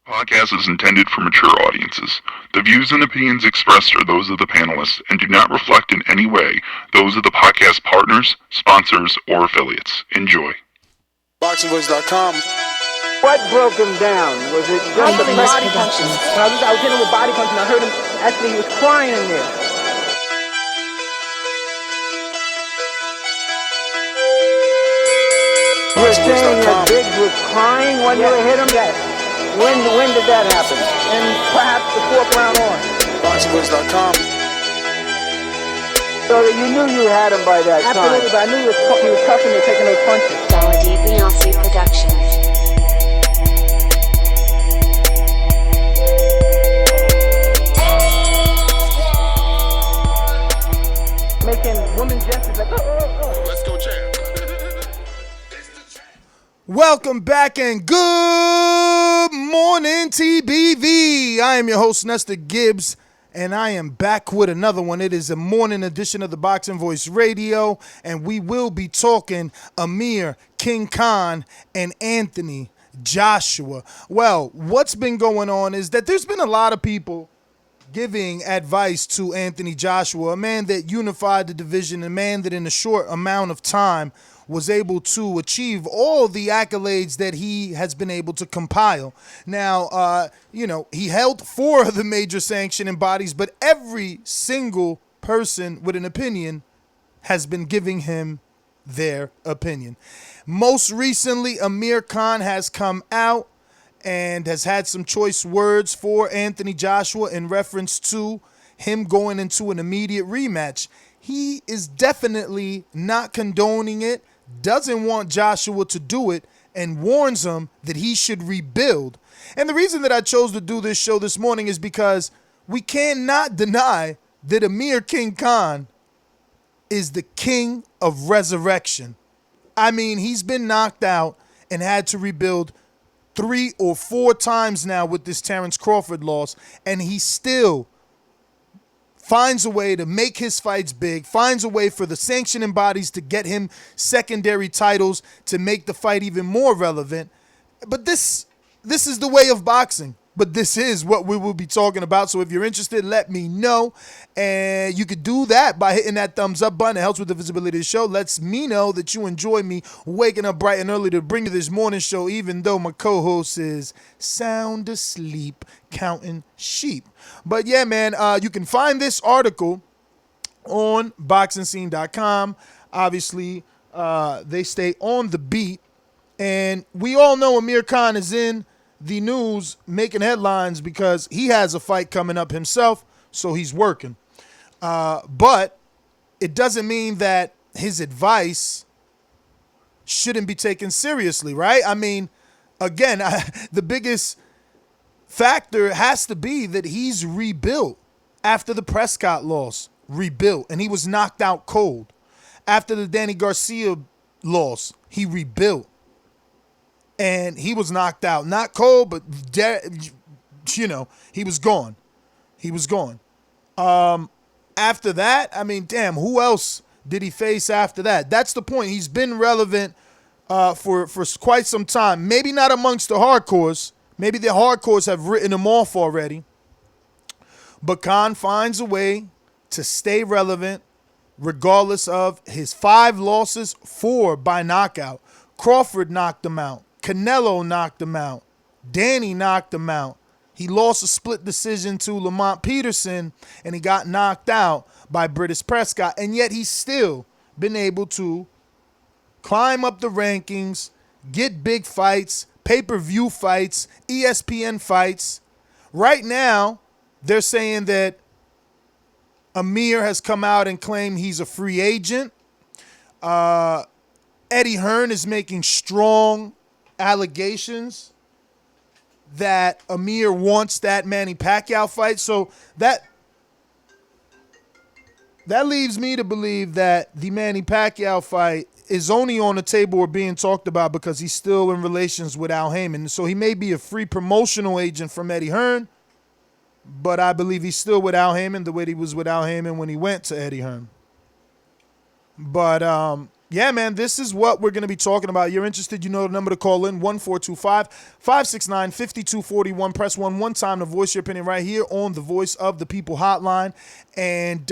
Podcast is intended for mature audiences. The views and opinions expressed are those of the panelists and do not reflect in any way those of the podcast partners, sponsors, or affiliates. Enjoy. Thaboxingvoice.com. What broke him down? Was it just the body punching? When I was hitting him with body punching, I heard him, actually he was crying in there. You were saying that Biggs was crying when you hit him? Yes. When did that happen? And perhaps the fourth round on? Thaboxingvoice.com. So that you knew you had him by that time? Absolutely, but I knew he was tough and they're taking those punches. Beyonce Productions. Making women gestures like, Let's go, champ. Welcome back and good morning, TBV. I am your host, Nestor Gibbs, and I am back with another one. It is a morning edition of the Boxing Voice Radio, and we will be talking Amir, King Khan, and Anthony Joshua. Well, what's been going on is that there's been a lot of people giving advice to Anthony Joshua, a man that unified the division, a man that in a short amount of time was able to achieve all the accolades that he has been able to compile. Now, he held 4 of the major sanctioning bodies, but every single person with an opinion has been giving him their opinion. Most recently, Amir Khan has come out and has had some choice words for Anthony Joshua in reference to him going into an immediate rematch. He is definitely not condoning it, doesn't want Joshua to do it, and warns him that he should rebuild. And the reason that I chose to do this show this morning is because we cannot deny that Amir King Khan is the king of resurrection. I mean, he's been knocked out and had to rebuild 3 or 4 times now with this Terrence Crawford loss, and he still finds a way to make his fights big, finds a way for the sanctioning bodies to get him secondary titles to make the fight even more relevant. But this is the way of boxing. But this is what we will be talking about. So if you're interested, let me know. And you could do that by hitting that thumbs up button. It helps with the visibility of the show. Lets me know that you enjoy me waking up bright and early to bring you this morning show, even though my co-host is sound asleep counting sheep. But yeah, man, you can find this article on boxingscene.com. Obviously, they stay on the beat. And we all know Amir Khan is in the news making headlines because he has a fight coming up himself, so he's working. But it doesn't mean that his advice shouldn't be taken seriously, right? I mean, again, the biggest factor has to be that he's rebuilt after the Prescott loss, rebuilt, and he was knocked out cold. After the Danny Garcia loss, he rebuilt. And he was knocked out. Not cold, but, he was gone. He was gone. After that, I mean, damn, who else did he face after that? That's the point. He's been relevant for quite some time. Maybe not amongst the hardcores. Maybe the hardcores have written him off already. But Khan finds a way to stay relevant regardless of his 5 losses, 4 by knockout. Crawford knocked him out. Canelo knocked him out. Danny knocked him out. He lost a split decision to Lamont Peterson, and he got knocked out by British Prescott. And yet he's still been able to climb up the rankings, get big fights, pay-per-view fights, ESPN fights. Right now, they're saying that Amir has come out and claimed he's a free agent. Eddie Hearn is making strong allegations that Amir wants that Manny Pacquiao fight. So that leaves me to believe that the Manny Pacquiao fight is only on the table or being talked about because he's still in relations with Al Heyman. So he may be a free promotional agent from Eddie Hearn, but I believe he's still with Al Heyman the way he was with Al Heyman when he went to Eddie Hearn. But yeah, man, this is what we're going to be talking about. You're interested, you know the number to call in, 1-425-569-5241. Press 1 time to voice your opinion right here on the Voice of the People hotline. And,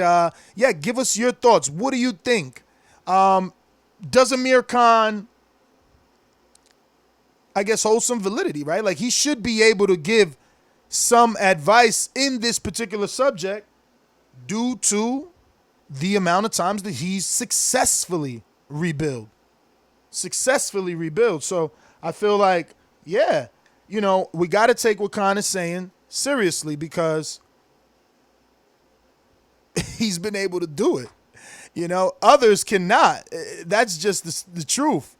yeah, give us your thoughts. What do you think? Does Amir Khan, I guess, hold some validity, right? Like, he should be able to give some advice in this particular subject due to the amount of times that he's successfully rebuild. So I feel like, yeah, you know, we got to take what Khan is saying seriously because he's been able to do it. You know, others cannot. That's just the truth.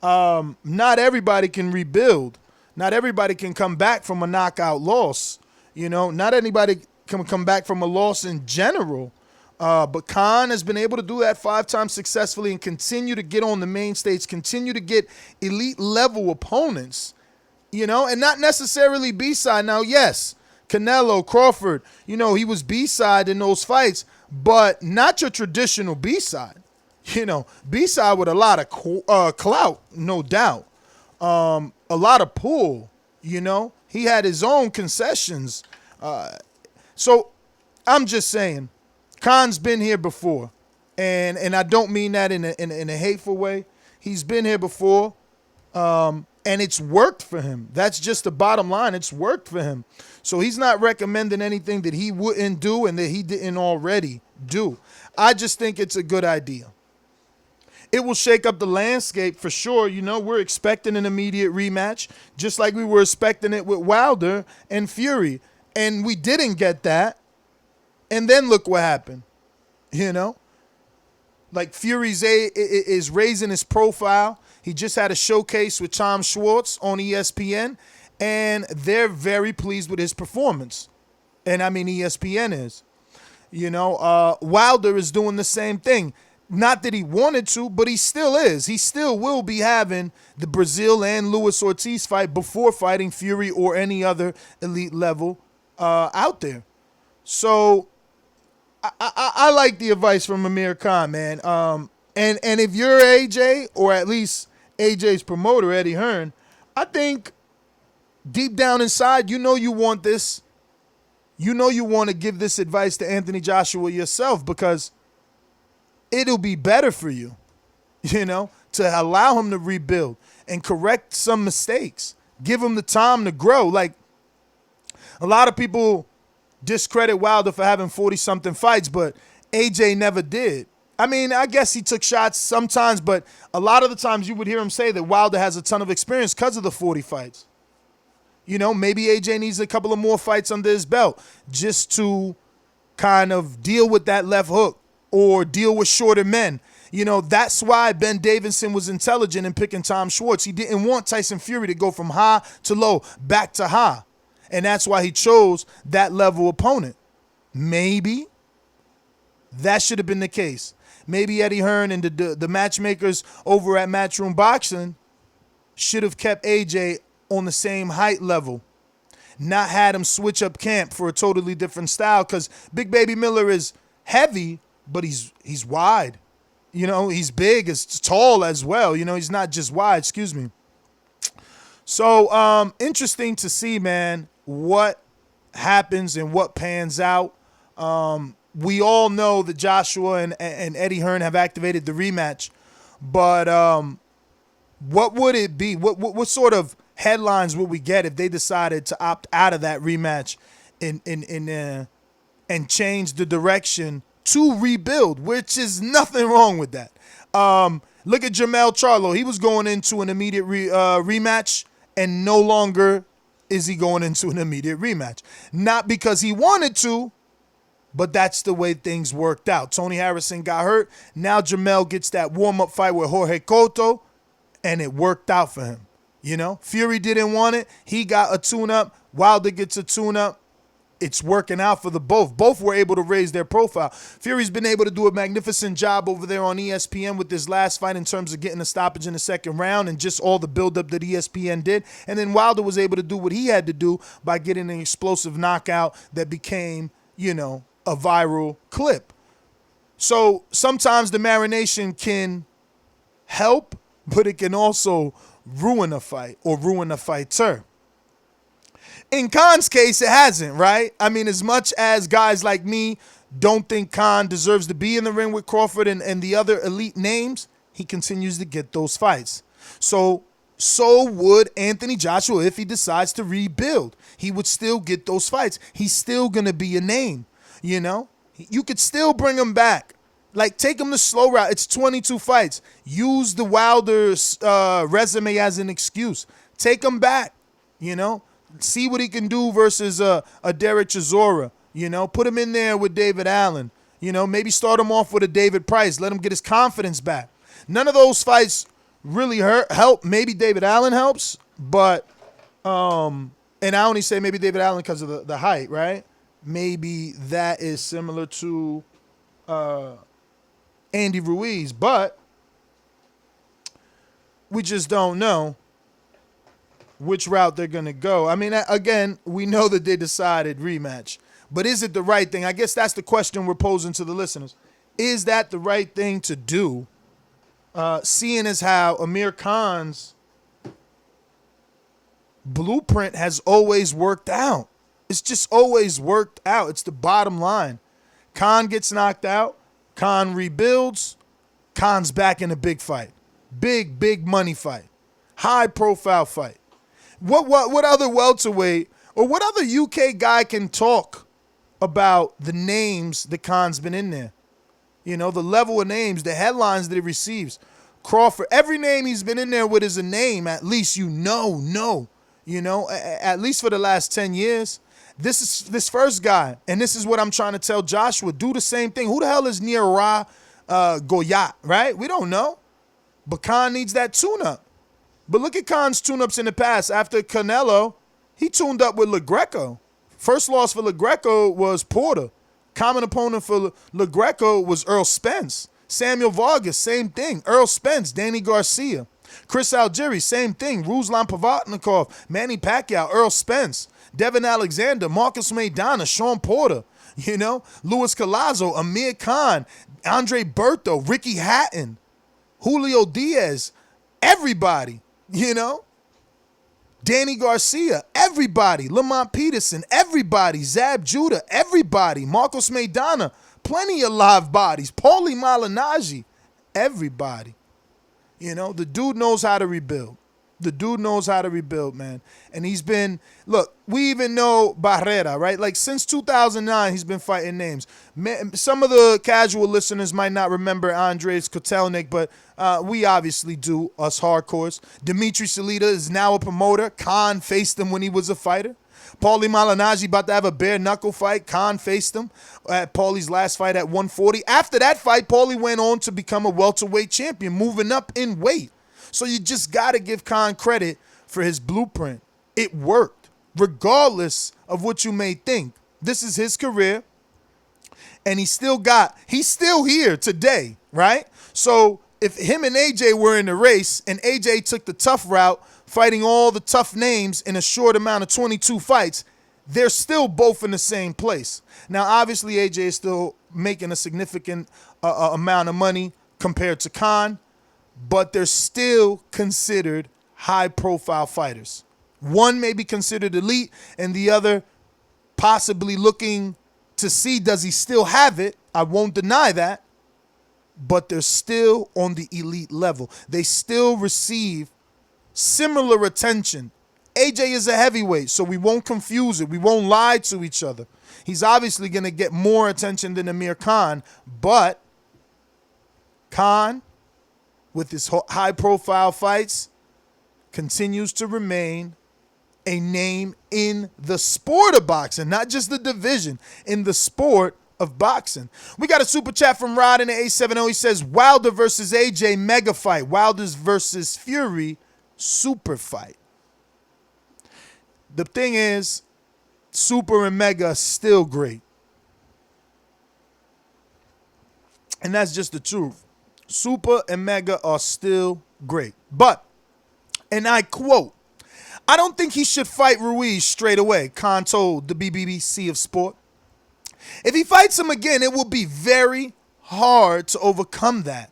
Not everybody can rebuild. Not everybody can come back from a knockout loss. You know, not anybody can come back from a loss in general. But Khan has been able to do that 5 times successfully and continue to get on the main stage, continue to get elite level opponents, you know, and not necessarily B-side. Now, yes, Canelo, Crawford, you know, he was B-side in those fights, but not your traditional B-side. You know, B-side with a lot of clout, no doubt. A lot of pull, you know. He had his own concessions. So I'm just saying, Khan's been here before, and I don't mean that in a hateful way. He's been here before, and it's worked for him. That's just the bottom line. It's worked for him. So he's not recommending anything that he wouldn't do and that he didn't already do. I just think it's a good idea. It will shake up the landscape for sure. You know, we're expecting an immediate rematch, just like we were expecting it with Wilder and Fury, and we didn't get that. And then look what happened, you know? Like Fury's is raising his profile. He just had a showcase with Tom Schwartz on ESPN, and they're very pleased with his performance. And I mean, ESPN is. You know, Wilder is doing the same thing. Not that he wanted to, but he still is. He still will be having the Brazil and Luis Ortiz fight before fighting Fury or any other elite level out there. So I like the advice from Amir Khan, man. And if you're AJ, or at least AJ's promoter, Eddie Hearn, I think deep down inside, you know you want this. You know you want to give this advice to Anthony Joshua yourself because it'll be better for you, you know, to allow him to rebuild and correct some mistakes. Give him the time to grow. Like, a lot of people discredit Wilder for having 40-something fights, but AJ never did. I mean, I guess he took shots sometimes, but a lot of the times you would hear him say that Wilder has a ton of experience because of the 40 fights. You know, maybe AJ needs a couple of more fights under his belt just to kind of deal with that left hook or deal with shorter men. You know, that's why Ben Davison was intelligent in picking Tom Schwartz. He didn't want Tyson Fury to go from high to low, back to high. And that's why he chose that level opponent. Maybe that should have been the case. Maybe Eddie Hearn and the matchmakers over at Matchroom Boxing should have kept AJ on the same height level, not had him switch up camp for a totally different style, because Big Baby Miller is heavy, but he's wide. You know, he's big, he's tall as well. You know, he's not just wide, excuse me. So, interesting to see, man, what happens and what pans out. We all know that Joshua and Eddie Hearn have activated the rematch, but what would it be? What sort of headlines would we get if they decided to opt out of that rematch and change the direction to rebuild, which is nothing wrong with that. Look at Jermell Charlo. He was going into an immediate rematch, and no longer is he going into an immediate rematch. Not because he wanted to, but that's the way things worked out. Tony Harrison got hurt. Now Jermell gets that warm-up fight with Jorge Cotto, and it worked out for him. You know, Fury didn't want it. He got a tune-up. Wilder gets a tune-up. It's working out for the both. Both were able to raise their profile. Fury's been able to do a magnificent job over there on ESPN with this last fight in terms of getting a stoppage in the second round and just all the buildup that ESPN did. And then Wilder was able to do what he had to do by getting an explosive knockout that became, you know, a viral clip. So sometimes the marination can help, but it can also ruin a fight or ruin a fighter. In Khan's case, it hasn't, right? I mean, as much as guys like me don't think Khan deserves to be in the ring with Crawford and the other elite names, he continues to get those fights. So would Anthony Joshua if he decides to rebuild. He would still get those fights. He's still going to be a name, you know? You could still bring him back. Like, take him the slow route. It's 22 fights. Use the Wilder's resume as an excuse. Take him back, you know? See what he can do versus a Derek Chisora, you know? Put him in there with David Allen. You know, maybe start him off with a David Price. Let him get his confidence back. None of those fights really help. Maybe David Allen helps, but and I only say maybe David Allen because of the height, right? Maybe that is similar to Andy Ruiz, but we just don't know which route they're going to go. I mean, again, we know that they decided rematch, but is it the right thing? I guess that's the question we're posing to the listeners. Is that the right thing to do? Seeing as how Amir Khan's blueprint has always worked out. It's just always worked out. It's the bottom line. Khan gets knocked out. Khan rebuilds. Khan's back in a big fight. Big money fight. High profile fight. What other welterweight or what other UK guy can talk about the names that Khan's been in there? You know, the level of names, the headlines that he receives. Crawford, every name he's been in there with is a name, at least you know, at least for the last 10 years. This first guy, and this is what I'm trying to tell Joshua, do the same thing. Who the hell is Nir Goyat, right? We don't know. But Khan needs that tune-up. But look at Khan's tune-ups in the past. After Canelo, he tuned up with LaGreco. First loss for LaGreco was Porter. Common opponent for LaGreco was Earl Spence. Samuel Vargas, same thing. Earl Spence, Danny Garcia. Chris Algieri, same thing. Ruslan Pavatnikov, Manny Pacquiao, Earl Spence. Devin Alexander, Marcus Maidana, Sean Porter. You know, Luis Collazo, Amir Khan, Andre Berto, Ricky Hatton, Julio Diaz, everybody, you know. Danny Garcia, everybody. Lamont Peterson, everybody. Zab Judah, everybody. Marcos Maidana, plenty of live bodies. Paulie Malignaggi, everybody. You know, the dude knows how to rebuild. The dude knows how to rebuild, man. And he's been, look, we even know Barrera, right? Like, since 2009, he's been fighting names. Some of the casual listeners might not remember Andres Kotelnik, but we obviously do, us hardcores. Dimitri Salita is now a promoter. Khan faced him when he was a fighter. Paulie Malignaggi about to have a bare-knuckle fight. Khan faced him at Paulie's last fight at 140. After that fight, Paulie went on to become a welterweight champion, moving up in weight. So you just got to give Khan credit for his blueprint. It worked, regardless of what you may think. This is his career, and he's still here today, right? So if him and AJ were in the race, and AJ took the tough route, fighting all the tough names in a short amount of 22 fights, they're still both in the same place. Now, obviously, AJ is still making a significant amount of money compared to Khan, but they're still considered high-profile fighters. One may be considered elite, and the other possibly looking to see, does he still have it? I won't deny that, but they're still on the elite level. They still receive similar attention. AJ is a heavyweight, so we won't confuse it. We won't lie to each other. He's obviously going to get more attention than Amir Khan, but Khan, with his high-profile fights, continues to remain a name in the sport of boxing, not just the division, in the sport of boxing. We got a super chat from Rod in the 870. He says, Wilder versus AJ, mega fight. Wilder's versus Fury, super fight. The thing is, super and mega are still great. And that's just the truth. Super and mega are still great. But, and I quote, I don't think he should fight Ruiz straight away, Khan told the BBC of Sport. If he fights him again, it will be very hard to overcome that.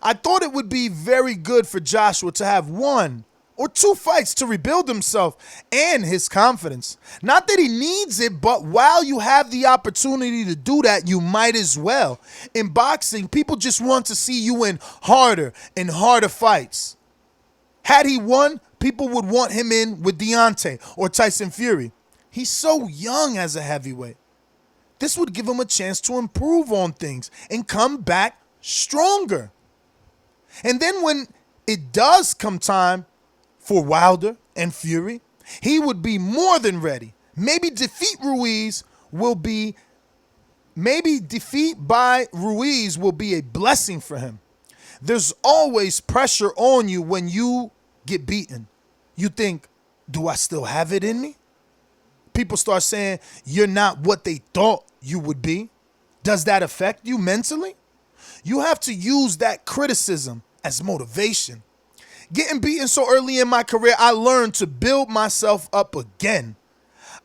I thought it would be very good for Joshua to have 1 or 2 fights to rebuild himself and his confidence. Not that he needs it, but while you have the opportunity to do that, you might as well. In boxing, people just want to see you in harder and harder fights. Had he won, people would want him in with Deontay or Tyson Fury. He's so young as a heavyweight. This would give him a chance to improve on things and come back stronger. And then when it does come time for Wilder and Fury, he would be more than ready. Maybe defeat by Ruiz will be a blessing for him. There's always pressure on you when you get beaten. You think, do I still have it in me? People start saying you're not what they thought you would be. Does that affect you mentally? You have to use that criticism as motivation. Getting beaten so early in my career, I learned to build myself up again.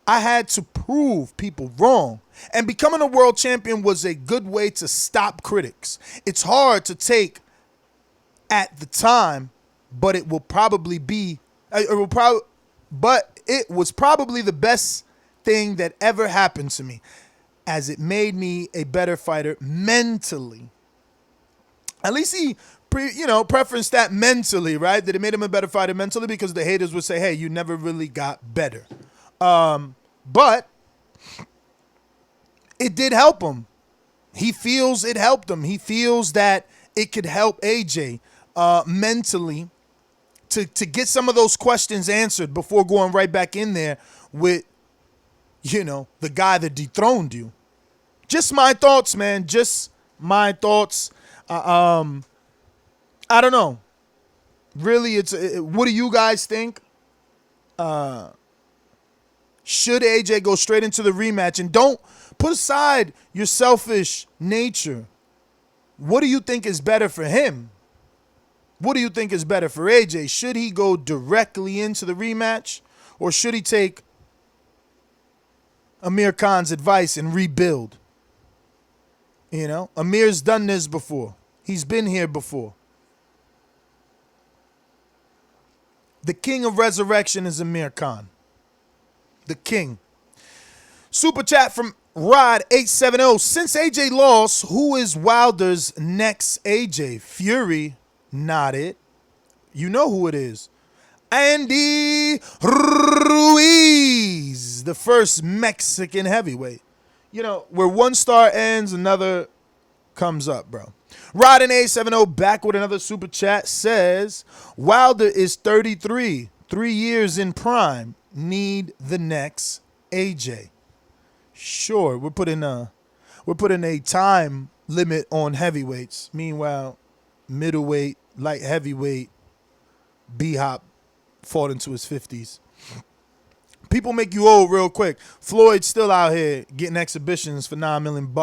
I had to prove people wrong. And becoming a world champion was a good way to stop critics. It's hard to take at the time, but it was probably the best thing that ever happened to me, as it made me a better fighter mentally. At least he preferenced that mentally, right? That it made him a better fighter mentally, because the haters would say, hey, you never really got better. But it did help him. He feels it helped him. He feels that it could help AJ mentally to get some of those questions answered before going right back in there with, the guy that dethroned you. Just my thoughts, man. Just my thoughts. I don't know. Really, what do you guys think? Should AJ go straight into the rematch? And don't put aside your selfish nature. What do you think is better for him? What do you think is better for AJ? Should he go directly into the rematch, or should he take Amir Khan's advice and rebuild? Amir's done this before. He's been here before. The king of resurrection is Amir Khan. The king. Super chat from Rod870. Since AJ lost, who is Wilder's next AJ? Fury? Not it. You know who it is. Andy Ruiz, the first Mexican heavyweight. Where one star ends, another comes up, bro. Rod870 back with another super chat, says Wilder is 33, 3 years in prime. Need the next AJ. Sure, we're putting a time limit on heavyweights. Meanwhile, middleweight, light heavyweight, B-Hop fought into his 50s. People make you old real quick. Floyd's still out here getting exhibitions for $9 million.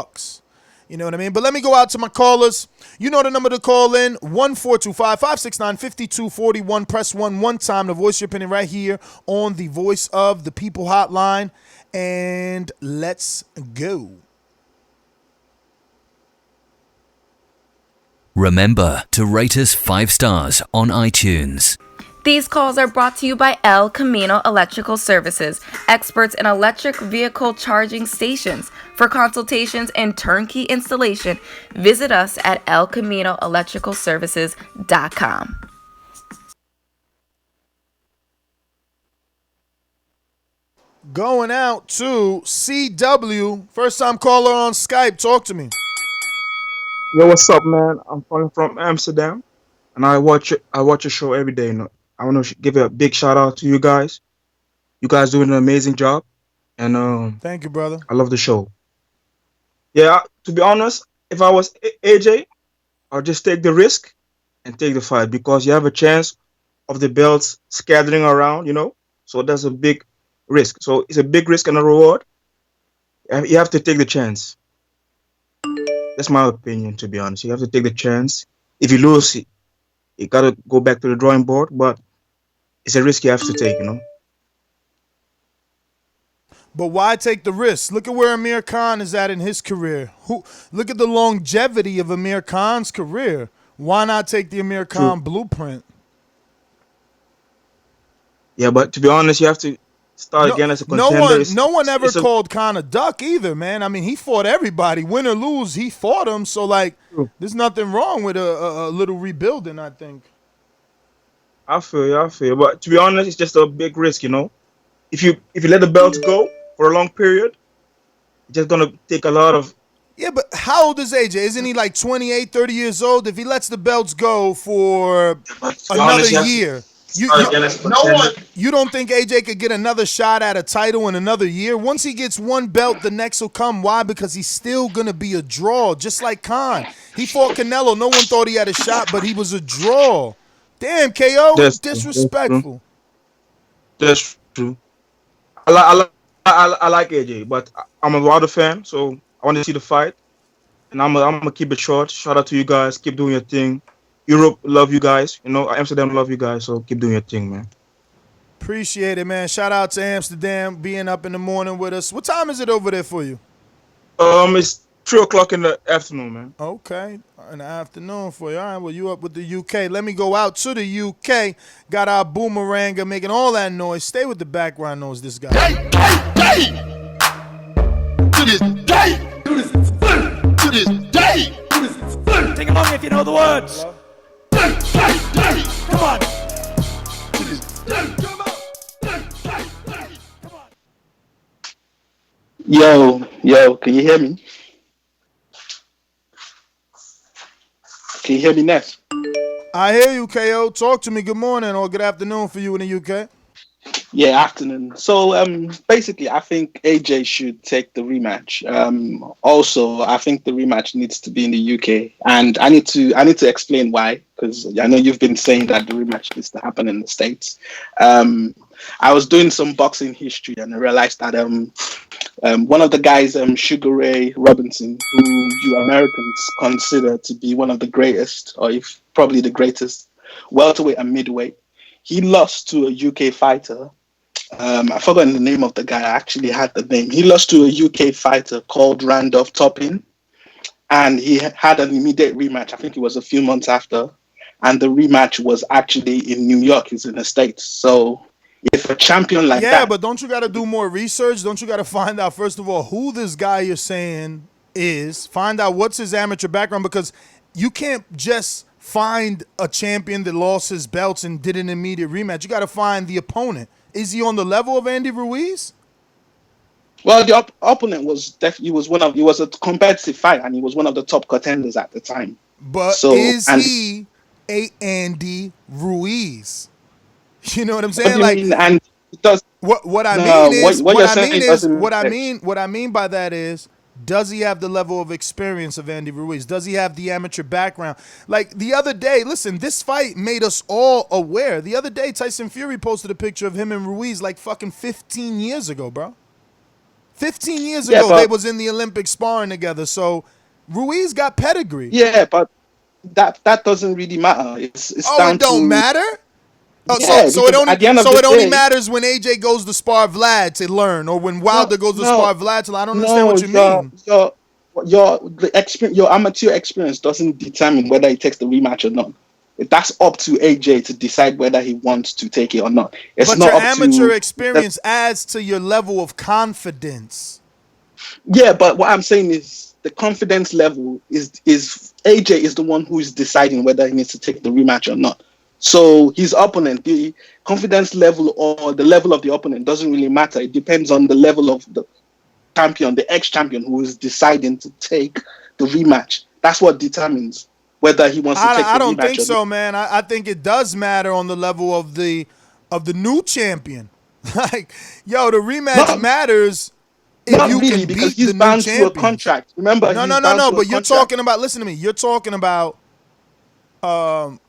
You know what I mean? But let me go out to my callers. You know the number to call in, 1-425-569-5241. Press 1 time to voice your opinion right here on the Voice of the People hotline. And let's go. Remember to rate us 5 stars on iTunes. These calls are brought to you by El Camino Electrical Services, experts in electric vehicle charging stations. For consultations and turnkey installation, visit us at elcaminoelectricalservices.com. Going out to CW, first time caller on Skype. Talk to me. Yo, what's up, man? I'm calling from Amsterdam, and I watch your show every day. I want to give a big shout out to you guys. You guys doing an amazing job, and thank you, brother. I love the show. Yeah, to be honest, if I was AJ, I'll just take the risk and take the fight, because you have a chance of the belts scattering around, So that's a big risk. So it's a big risk and a reward. You have to take the chance. That's my opinion, to be honest. You have to take the chance. If you lose, you got to go back to the drawing board, but it's a risk you have to take, But why take the risk? Look at where Amir Khan is at in his career. Look at the longevity of Amir Khan's career. Why not take the Amir Khan blueprint? Yeah, but to be honest, you have to start No, again as a no contender. one, no one ever It's a called Khan a duck either, man. I mean, he fought everybody, win or lose, he fought them. So like, true. there's nothing wrong with a little rebuilding. I think. I feel you. I feel you. But to be honest, it's just a big risk, you know. If you let the belts go for a long period, it's just gonna take a lot of. Yeah, but how old is AJ? Isn't he like 28, 30 years old? If he lets the belts go for But to be another honest, you have to year, start again as a contender. you don't think AJ could get another shot at a title in another year? Once he gets one belt, the next will come. Why? Because he's still going to be a draw, just like Khan. He fought Canelo. No one thought he had a shot, but he was a draw. Damn, KO, That's true. disrespectful. That's true. I like AJ, but I'm a Wilder fan, so I want to see the fight, and I'm gonna keep it short. Shout out to you guys. Keep doing your thing. Europe, love you guys. You know, Amsterdam, love you guys. So keep doing your thing, man. Appreciate it, man. Shout out to Amsterdam being up in the morning with us. What time is it over there for you? It's 3 o'clock in the afternoon, man. Okay, in the afternoon for you. All right, well, you up with the UK. Let me go out to the UK. Got our boomeranger making all that noise. Stay with the background noise, this guy. To this day. To this day. To this day. Sing along if you know the words. Come on. To this day. Come on. Yo, can you hear me? Can you hear me, Ness? I hear you, KO. Talk to me. Good morning or good afternoon for you in the UK. Yeah, afternoon. So basically, I think AJ should take the rematch. Also, I think the rematch needs to be in the UK, and I need to explain why, because I know you've been saying that the rematch needs to happen in the States. I was doing some boxing history and I realized that one of the guys, Sugar Ray Robinson, who you Americans consider to be one of the greatest, or if probably the greatest welterweight and midweight, he lost to a UK fighter. I forgot the name of the guy. I actually had the name. He lost to a UK fighter called Randolph Toppin, and he had an immediate rematch. I think it was a few months after, and the rematch was actually in New York. It's in the States. So if a champion like that... Yeah, but don't you got to do more research? Don't you got to find out, first of all, who this guy you're saying is? Find out what's his amateur background, because you can't just find a champion that lost his belts and did an immediate rematch. You got to find the opponent. Is he on the level of Andy Ruiz? Well, the opponent was definitely he was a competitive fight, and he was one of the top contenders at the time. But so, is he a Andy Ruiz? You know what I'm saying? What do you mean? And it does what I mean by that is, does he have the level of experience of Andy Ruiz? Does he have the amateur background? Like the other day, listen, this fight made us all aware. The other day, Tyson Fury posted a picture of him and Ruiz like fucking 15 years ago, bro. 15 years ago, they was in the Olympics sparring together. So Ruiz got pedigree. Yeah, but that doesn't really matter. It's down it don't matter? Oh, yeah, so it only matters when AJ goes to spar Vlad to learn, or when Wilder goes to spar Vlad to learn. I don't understand what you mean. Your amateur experience doesn't determine whether he takes the rematch or not. That's up to AJ to decide whether he wants to take it or not. But your amateur experience adds to your level of confidence. Yeah, but what I'm saying is the confidence level is AJ is the one who is deciding whether he needs to take the rematch or not. So his opponent, the confidence level or the level of the opponent doesn't really matter. It depends on the level of the champion, the ex-champion who is deciding to take the rematch. That's what determines whether he wants to take the rematch. I don't think so, man. I think it does matter on the level of the new champion. Like, yo, the rematch matters if you can beat the new champion. To a contract. Remember, no. But you're talking about. Listen to me. You're talking about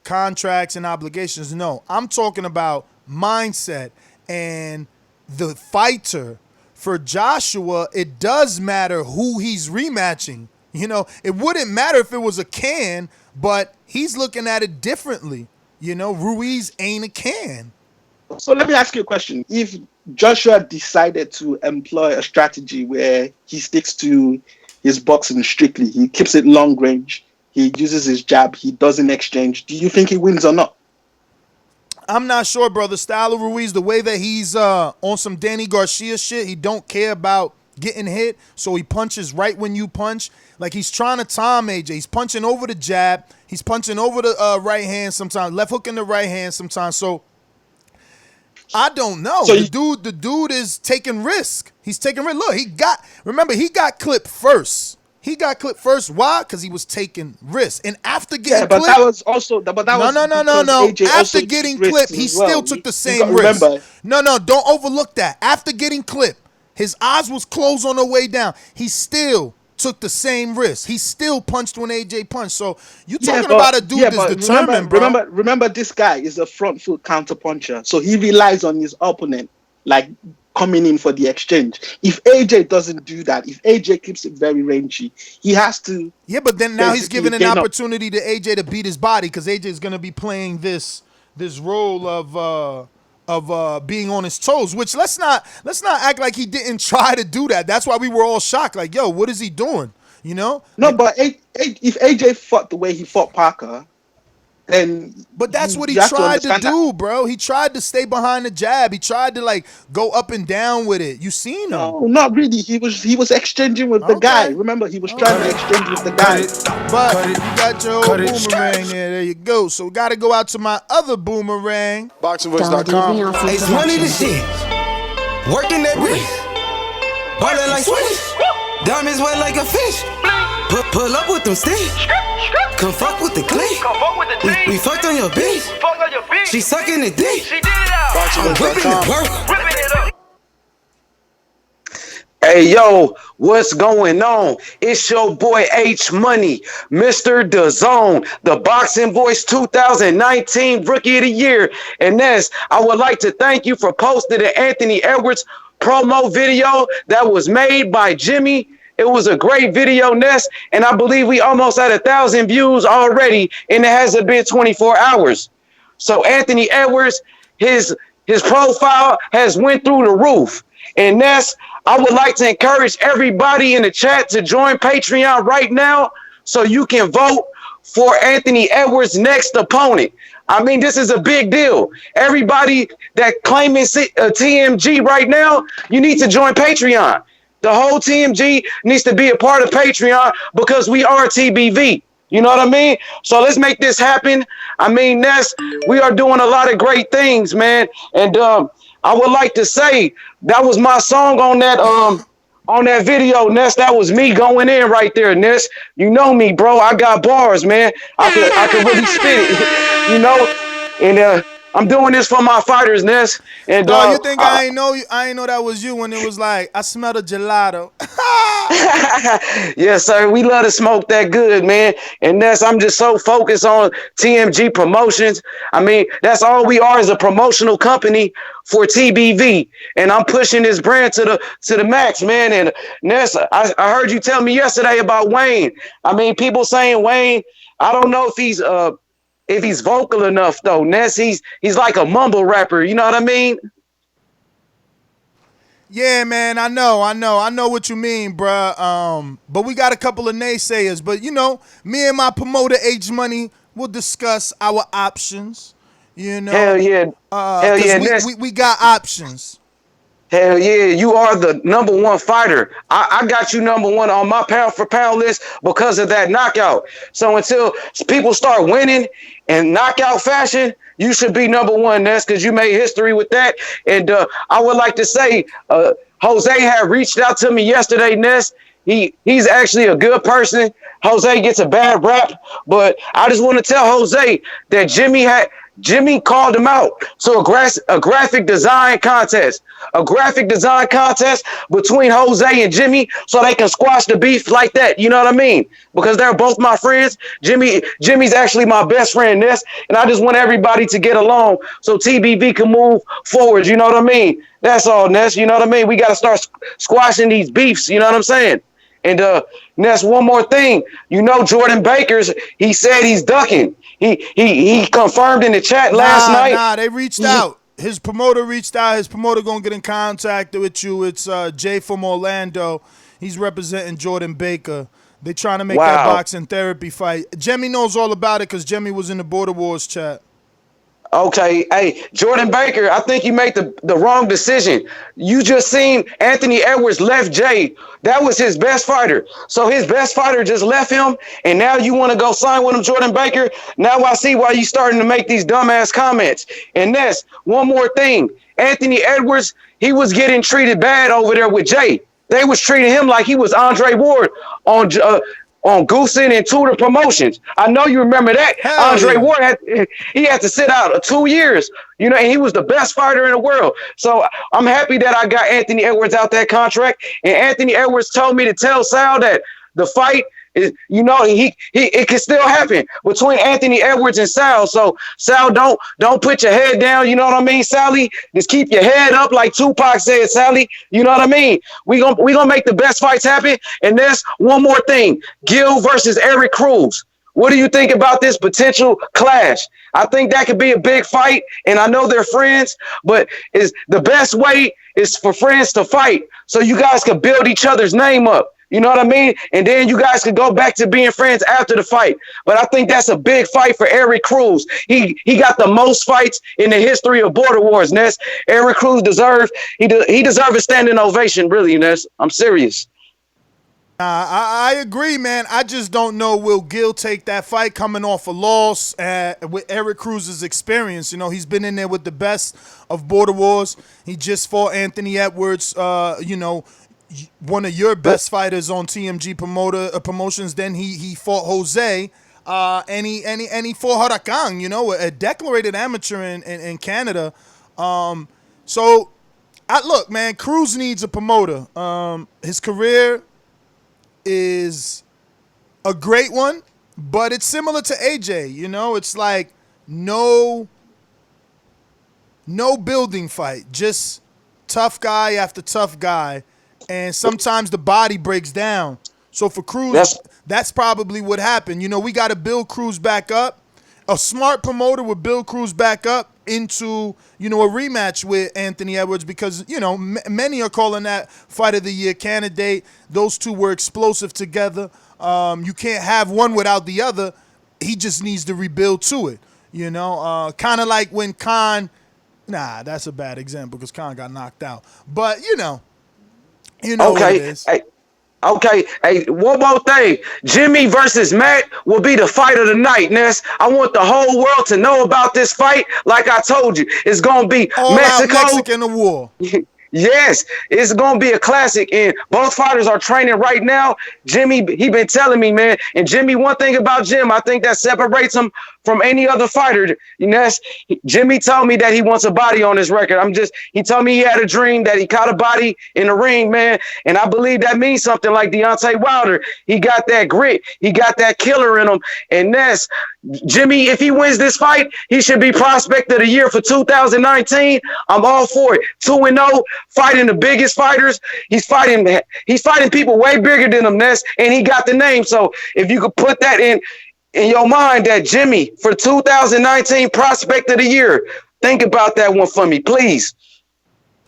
contracts and obligations. No, I'm talking about mindset and the fighter. For Joshua, it does matter who he's rematching. You know, it wouldn't matter if it was a can, but he's looking at it differently. You know, Ruiz ain't a can. So let me ask you a question. If Joshua decided to employ a strategy where he sticks to his boxing strictly, he keeps it long range, he uses his jab, he doesn't exchange. Do you think he wins or not? I'm not sure, brother. Styler Ruiz, the way that he's on some Danny Garcia shit, he don't care about getting hit, so he punches right when you punch. Like he's trying to time AJ. He's punching over the jab. He's punching over the right hand sometimes, left hook in the right hand sometimes. So I don't know. So the dude is taking risk. He's taking risk. Look, he got clipped first. He got clipped first. Why? Because he was taking risks. And after getting clipped, that was also no. AJ after getting clipped, he still took the same risk. No, don't overlook that. After getting clipped, his eyes was closed on the way down. He still took the same risk. He still punched when AJ punched. So you talking about a dude that's determined, bro. Remember, this guy is a front foot counter puncher, so he relies on his opponent like coming in for the exchange. If AJ doesn't do that, if AJ keeps it very rangy, he has to. Yeah, but then now he's giving an opportunity to AJ to beat his body because AJ is going to be playing this role of being on his toes. Which let's not act like he didn't try to do that. That's why we were all shocked. Like, yo, what is he doing? You know? No, but if AJ fought the way he fought Parker, then. But that's what he tried to do, bro. He tried to stay behind the jab. He tried to like go up and down with it. You seen him? No, not really. He was exchanging with the guy. Remember, he was trying to exchange with the guy. But you got your old boomerang there. There you go. So got to go out to my other boomerang. Boxingvoice.com. It's money to shit. Working that wrist. Ballin' like Swiss. Diamonds wet like a fish. Pull up with them sticks. Come fuck with the clique. We fucked on your bitch. She sucking the dick. I'm whipping the work. Hey, yo, what's going on? It's your boy H Money, Mr. Dazn, the Boxing Voice 2019 Rookie of the Year. And Ness, I would like to thank you for posting the Anthony Edwards promo video that was made by Jimmy. It was a great video, Ness, and I believe we almost had 1,000 views already, and it hasn't been 24 hours. So Anthony Edwards, his profile has went through the roof. And Ness, I would like to encourage everybody in the chat to join Patreon right now so you can vote for Anthony Edwards' next opponent. I mean, this is a big deal. Everybody that claiming TMG right now, you need to join Patreon. The whole TMG needs to be a part of Patreon because we are TBV. You know what I mean? So let's make this happen. I mean, Ness, we are doing a lot of great things, man. And I would like to say that was my song on that video, Ness. That was me going in right there, Ness. You know me, bro. I got bars, man. I can really spit it, you know. And I'm doing this for my fighters, Ness. And you think I ain't know that was you when it was like I smelled a gelato. Yes, sir. We love to smoke that good, man. And Ness, I'm just so focused on TMG Promotions. I mean, that's all we are, is a promotional company for TBV. And I'm pushing this brand to the max, man. And Ness, I heard you tell me yesterday about Wayne. I mean, people saying Wayne, I don't know if he's vocal enough, though. Ness, he's like a mumble rapper. You know what I mean? Yeah, man, I know what you mean, bruh. But we got a couple of naysayers. But, you know, me and my promoter, H Money, will discuss our options, you know. Hell yeah. Hell yeah, we got options. Hell yeah, you are the #1 fighter. I got you #1 on my pound for pound list because of that knockout. So until people start winning in knockout fashion, you should be #1, Ness, because you made history with that. And I would like to say, Jose had reached out to me yesterday, Ness. He's actually a good person. Jose gets a bad rap, but I just want to tell Jose that Jimmy called him out to a graphic design contest. A graphic design contest between Jose and Jimmy so they can squash the beef like that. You know what I mean? Because they're both my friends. Jimmy's actually my best friend, Ness, and I just want everybody to get along so TBV can move forward. You know what I mean? That's all, Ness. You know what I mean? We got to start squashing these beefs. You know what I'm saying? And Ness, one more thing. You know, Jordan Baker's, he said he's ducking. He confirmed in the chat last night. Nah, they reached out. His promoter reached out. His promoter gonna get in contact with you. It's Jay from Orlando. He's representing Jordan Baker. They trying to make that Wow. boxing therapy fight. Jemmy knows all about it because Jemmy was in the Border Wars chat. Okay, hey, Jordan Baker, I think you made the wrong decision. You just seen Anthony Edwards left Jay. That was his best fighter. So his best fighter just left him, and now you want to go sign with him, Jordan Baker? Now I see why you starting to make these dumbass comments. And Ness, one more thing. Anthony Edwards, he was getting treated bad over there with Jay. They was treating him like he was Andre Ward on Goosen and Tudor Promotions. I know you remember that. Hell Andre yeah. Ward had to sit out 2 years, and he was the best fighter in the world. So I'm happy that I got Anthony Edwards out that contract. And Anthony Edwards told me to tell Sal that the fight is, it can still happen between Anthony Edwards and Sal. So Sal, don't put your head down. You know what I mean, Sally? Just keep your head up, like Tupac said, Sally. You know what I mean? We gonna make the best fights happen. And there's one more thing: Gil versus Eric Cruz. What do you think about this potential clash? I think that could be a big fight, and I know they're friends, but is the best way is for friends to fight, so you guys can build each other's name up. You know what I mean? And then you guys could go back to being friends after the fight. But I think that's a big fight for Eric Cruz. He got the most fights in the history of Border Wars, Ness. Eric Cruz deserves a standing ovation, really, Ness. I'm serious. I agree, man. I just don't know, will Gil take that fight coming off a loss with Eric Cruz's experience. He's been in there with the best of Border Wars. He just fought Anthony Edwards, one of your best fighters on TMG Promotions. Then he fought Jose, and he fought Huracan, a declared amateur in Canada. So look, man, Cruz needs a promoter. His career is a great one, but it's similar to AJ. It's like no building fight, just tough guy after tough guy. And sometimes the body breaks down. So for Cruz, that's probably what happened. We got to build Cruz back up. A smart promoter would build Cruz back up into, a rematch with Anthony Edwards because, many are calling that Fight of the Year candidate. Those two were explosive together. You can't have one without the other. He just needs to rebuild to it, kind of like when Khan, that's a bad example because Khan got knocked out. But, what it is. Okay, hey, one more thing. Jimmy versus Matt will be the fight of the night, Ness. I want the whole world to know about this fight. Like I told you, it's going to be All Mexico. out Mexican war. Yes, it's going to be a classic, and both fighters are training right now. Jimmy, he been telling me, man, and Jimmy, one thing about Jim, I think that separates him from any other fighter. Jimmy told me that he wants a body on his record. He told me he had a dream that he caught a body in the ring, man, and I believe that means something like Deontay Wilder. He got that grit. He got that killer in him, and Ness, Jimmy, if he wins this fight, he should be prospect of the year for 2019. I'm all for it. 2-0, fighting the biggest fighters. He's fighting people way bigger than him, Ness, and he got the name. So if you could put that in your mind, that Jimmy for 2019 prospect of the year, think about that one for me, please.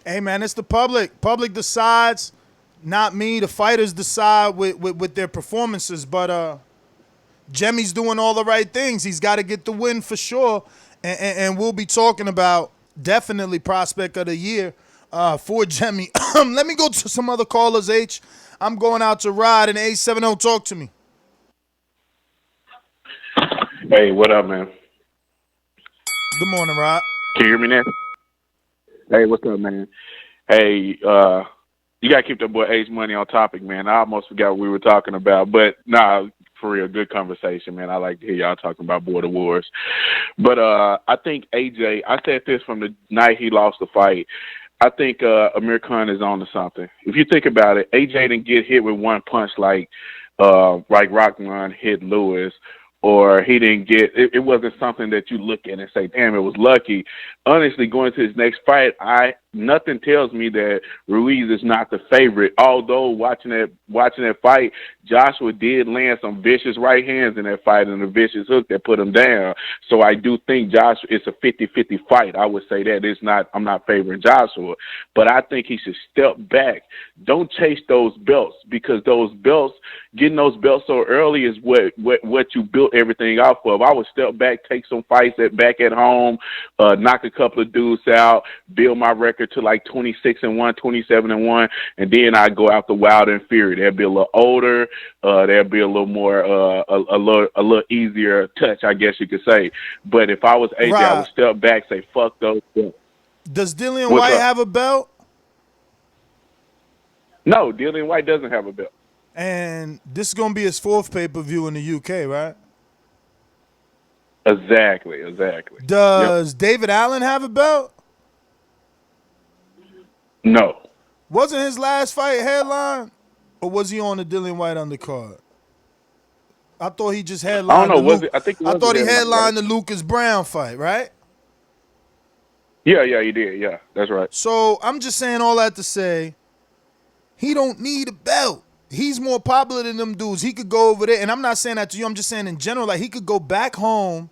Hey, man, it's the public. Public decides, not me. The fighters decide with their performances, but Jimmy's doing all the right things. He's got to get the win for sure, and we'll be talking about definitely prospect of the year for Jimmy. Let me go to some other callers, H. I'm going out to Rod and A70. Talk to me. Hey, what up, man? Good morning, Rod. Can you hear me now? Hey, what's up, man? Hey, you got to keep that boy H Money on topic, man. I almost forgot what we were talking about, but for real, good conversation, man. I like to hear y'all talking about Border Wars. But I think AJ, I said this from the night he lost the fight. I think Amir Khan is on to something. If you think about it, AJ didn't get hit with one punch like Rockman hit Lewis, or he didn't get it wasn't something that you look at and say, damn, it was lucky. Honestly, going to his next fight, nothing tells me that Ruiz is not the favorite. Although watching that fight, Joshua did land some vicious right hands in that fight and a vicious hook that put him down. So I do think Joshua, it's a 50-50 fight. I would say that I'm not favoring Joshua, but I think he should step back. Don't chase those belts, because getting those belts so early is what you built everything off of. I would step back, take some fights back at home, knock a couple of dudes out, build my record to like 26-1, 27-1, and then I go after Wilder and Fury. They'll be a little older. They'll be a little more, a little easier touch, I guess you could say. But if I was AJ, I would step back, say fuck those belts. Does Dillian White have a belt? No, Dillian White doesn't have a belt. And this is gonna be his 4th pay-per-view in the UK, right? Exactly. Does David Allen have a belt? No. Wasn't his last fight headline, or was he on the Dillian White undercard? I thought he just headlined. I don't know. I thought he headlined the Lucas Brown fight, right? Yeah, he did. Yeah, that's right. So I'm just saying all that to say, he don't need a belt. He's more popular than them dudes. He could go over there, and I'm not saying that to you. I'm just saying in general, like he could go back home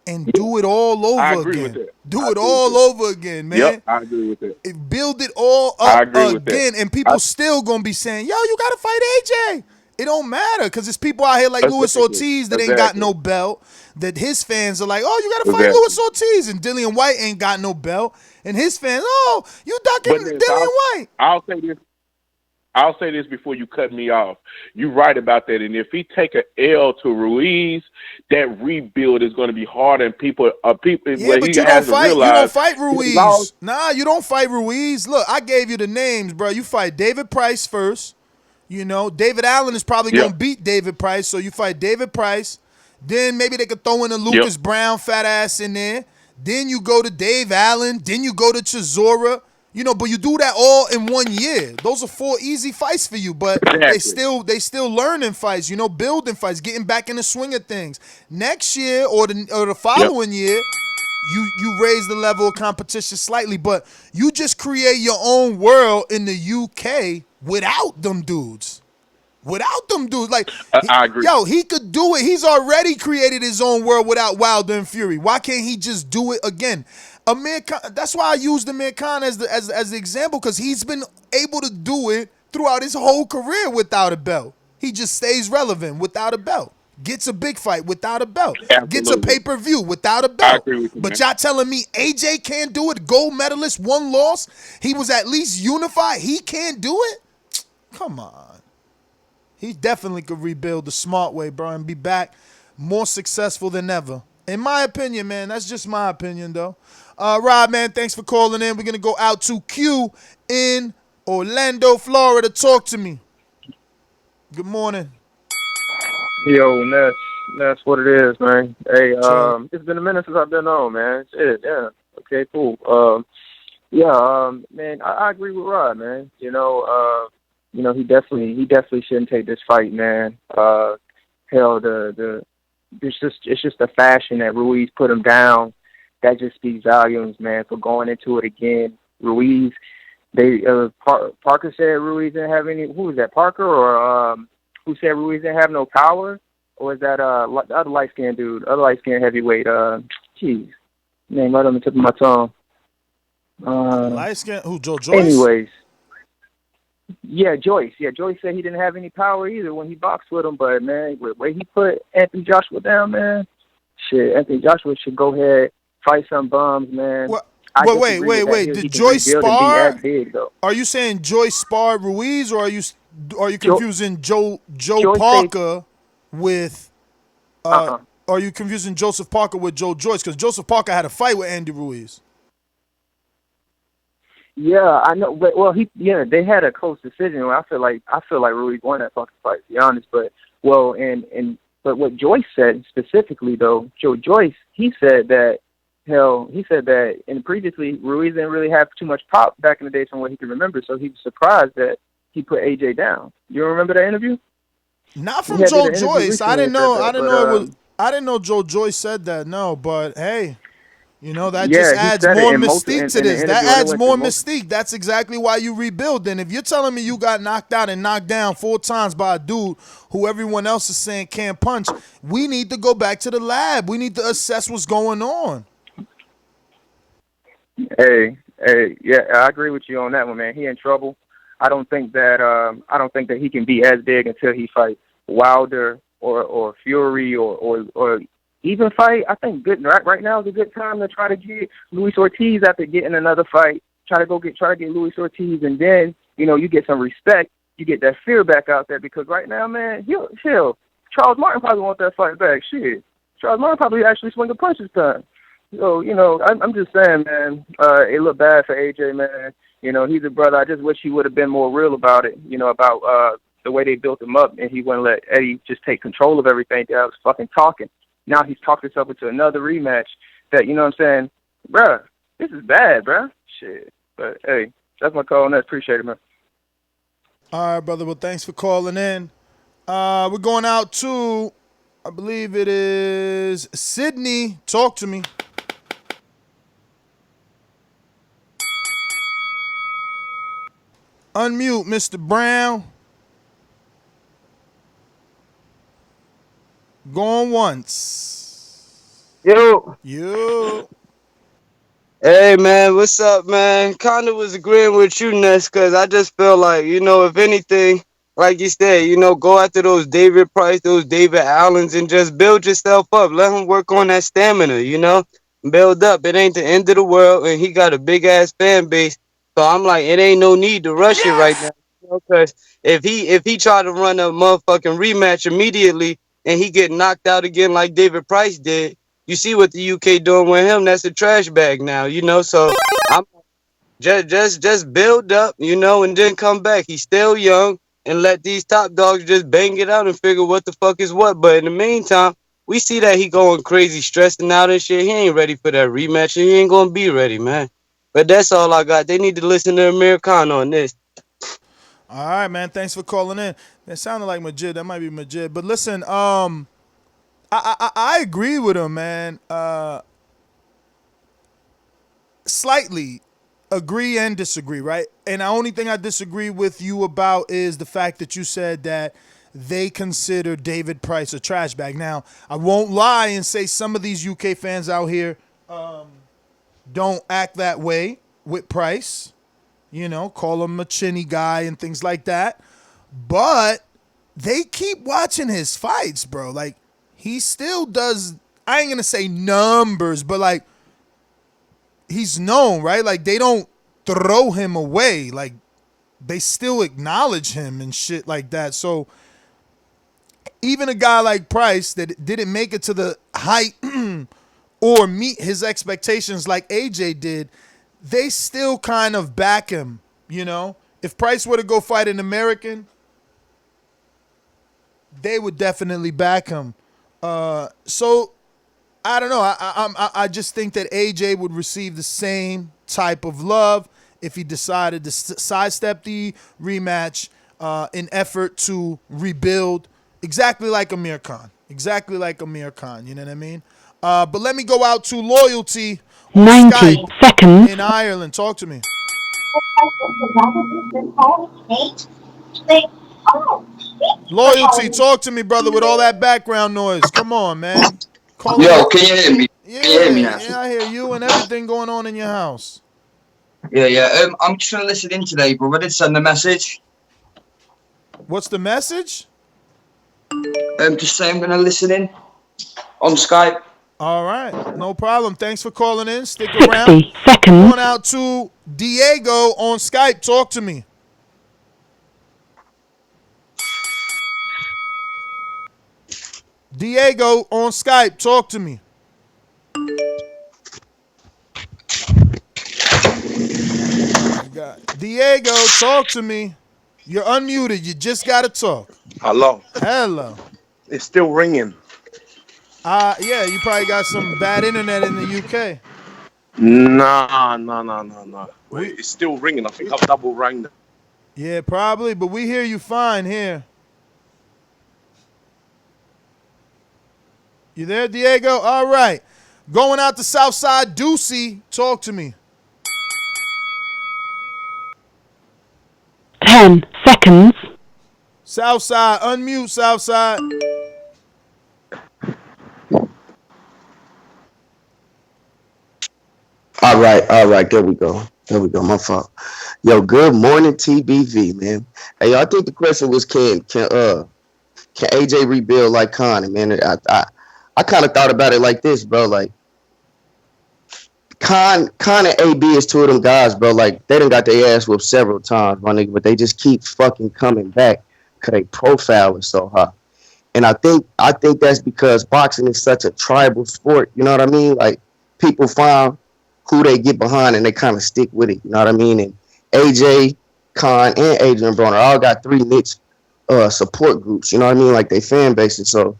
and do it all over again. Do it all over again, man. Yep, I agree with that. Build it all up again, and people still gonna be saying, "Yo, you gotta fight AJ." It don't matter, because there's people out here like Luis Ortiz that ain't got no belt. That his fans are like, "Oh, you gotta fight Luis Ortiz," and Dillian White ain't got no belt, and his fans, "Oh, you ducking Dillian White." I'll say this before you cut me off. You're right about that. And if he take an L to Ruiz, that rebuild is going to be hard. And people. Yeah, but you don't fight. You don't fight Ruiz. Nah, you don't fight Ruiz. Look, I gave you the names, bro. You fight David Price first. You know, David Allen is probably going to beat David Price, so you fight David Price. Then maybe they could throw in a Lucas Brown fat ass in there. Then you go to Dave Allen. Then you go to Chisora. You know, but you do that all in 1 year. Those are 4 easy fights for you, but they still learning fights, you know, building fights, getting back in the swing of things. Next year or the following year, you raise the level of competition slightly, but you just create your own world in the UK without them dudes. Like, I agree. Yo, he could do it. He's already created his own world without Wilder and Fury. Why can't he just do it again? Amir Khan, that's why I used Amir Khan as the example, because he's been able to do it throughout his whole career without a belt. He just stays relevant without a belt. Gets a big fight without a belt. Absolutely. Gets a pay-per-view without a belt. I agree with you, but man. y'all telling me AJ can't do it? Gold medalist, 1 loss. He was at least unified. He can't do it? Come on. He definitely could rebuild the smart way, bro, and be back more successful than ever. In my opinion, man. That's just my opinion, though. Rob, man, thanks for calling in. We're going to go out to Q in Orlando, Florida. Talk to me. Good morning. Yo, that's what it is, man. Hey, it's been a minute since I've been on, man. Shit, yeah. Okay, cool. Man, I agree with Rob, man. You know, he definitely shouldn't take this fight, man. Hell, it's just the fashion that Ruiz put him down. That just speaks volumes, man, for going into it again. Ruiz, Parker said Ruiz didn't have any. Who was that, Parker, or who said Ruiz didn't have no power? Or was that the other light-skinned dude, other light-skinned heavyweight? Name right on the tip of my tongue. Light-skinned, who, Joe Joyce? Anyways. Yeah, Joyce. Yeah, Joyce said he didn't have any power either when he boxed with him, but, man, the way he put Anthony Joshua down, man, shit, Anthony Joshua should go ahead, fight some bums, man. Wait. Did Joyce spar? Are you saying Joyce sparred Ruiz, or are you confusing Joe Parker with are you confusing Joseph Parker with Joe Joyce? Because Joseph Parker had a fight with Andy Ruiz. Yeah, I know, but they had a close decision. I feel like Ruiz won that fucking fight, to be honest. But what Joyce said specifically, though, Joe Joyce, he said that and previously Ruiz didn't really have too much pop back in the days from what he can remember, so he was surprised that he put AJ down. You remember that interview? Not from Joe Joyce. I didn't know Joe Joyce said that. No, but hey, You know, that just Yeah, he adds said it more in most mystique to in the this. That interview. And it adds went more through most. mystique. That's exactly why you rebuild. And if you're telling me you got knocked out and knocked down 4 times by a dude who everyone else is saying can't punch, we need to go back to the lab. We need to assess what's going on. Hey, yeah, I agree with you on that one, man. He in trouble. I don't think that he can be as big until he fights Wilder or Fury or even fight. I think right now is a good time to try to get Luis Ortiz after getting another fight. Try to get Luis Ortiz, and then you get some respect. You get that fear back out there, because right now, man, hell, Charles Martin probably want that fight back. Shit, Charles Martin probably actually swing a punch this time. So, I'm just saying, man, it looked bad for AJ, man. He's a brother. I just wish he would have been more real about it, about the way they built him up, and he wouldn't let Eddie just take control of everything. That was fucking talking. Now he's talked himself into another rematch that, you know what I'm saying? Bruh, this is bad, bruh. Shit. But, hey, that's my call on that. Appreciate it, man. All right, brother. Well, thanks for calling in. We're going out to, I believe it is Sydney. Talk to me. Unmute, Mr. Brown. Going once. Yo. Hey, man, what's up, man? Kinda was agreeing with you, Ness, because I just feel like, if anything, like you said, go after those David Price, those David Allens, and just build yourself up. Let him work on that stamina, build up. It ain't the end of the world, and he got a big-ass fan base. So I'm like, it ain't no need to rush it right now. Because if he try to run a motherfucking rematch immediately and he get knocked out again like David Price did, you see what the UK doing with him? That's a trash bag now, So I'm just build up, and then come back. He's still young, and let these top dogs just bang it out and figure what the fuck is what. But in the meantime, we see that he going crazy, stressing out and shit. He ain't ready for that rematch, and he ain't gonna be ready, man. But that's all I got. They need to listen to Amir Khan on this. All right, man. Thanks for calling in. That sounded like Majid. That might be Majid. But listen, I agree with him, man. Slightly agree and disagree, right? And the only thing I disagree with you about is the fact that you said that they consider David Price a trash bag. Now, I won't lie and say some of these UK fans out here don't act that way with Price. Call him a chinny guy and things like that. But they keep watching his fights, bro. Like, he still does, I ain't going to say numbers, but like, he's known, right? Like, they don't throw him away. Like, they still acknowledge him and shit like that. So, even a guy like Price that didn't make it to the height or meet his expectations like AJ did, they still kind of back him, If Price were to go fight an American, they would definitely back him. So I don't know. I just think that AJ would receive the same type of love if he decided to sidestep the rematch in effort to rebuild, exactly like Amir Khan. Exactly like Amir Khan. You know what I mean? But let me go out to Loyalty on 90 Skype seconds. in Ireland. Talk to me. Loyalty, talk to me, brother, with all that background noise. Come on, man. Calling Yo, it. can you hear me? Can you hear me Yeah, now? yeah, I hear you and everything going on in your house. Yeah. I'm just gonna listen in today, bro. I did send a message. What's the message? Just say I'm gonna listen in on Skype. All right, no problem. Thanks for calling in. Stick 60 around. seconds. Going out to Diego on Skype. Talk to me. Diego on Skype. Talk to me. My God. Diego, talk to me. You're unmuted. You just got to talk. Hello. Hello. It's still ringing. Yeah, you probably got some bad internet in the UK. Nah. Wait, it's still ringing. I think I've double rang. Yeah, probably, but we hear you fine here. You there, Diego? All right. Going out to Southside Deucey. Talk to me. 10 seconds. Southside, unmute Southside. All right, there we go. My fault. Yo, good morning, TBV, man. Hey, I think the question was can AJ rebuild like Khan? Man, I kind of thought about it like this, bro. Like Khan and AB is two of them guys, bro. Like they done got their ass whooped several times, my nigga, but they just keep fucking coming back because they profile is so high. And I think that's because boxing is such a tribal sport. You know what I mean? Like people find who they get behind and they kind of stick with it. You know what I mean? And AJ, Khan, and Adrian Broner all got three niche support groups. You know what I mean? Like they fan bases. So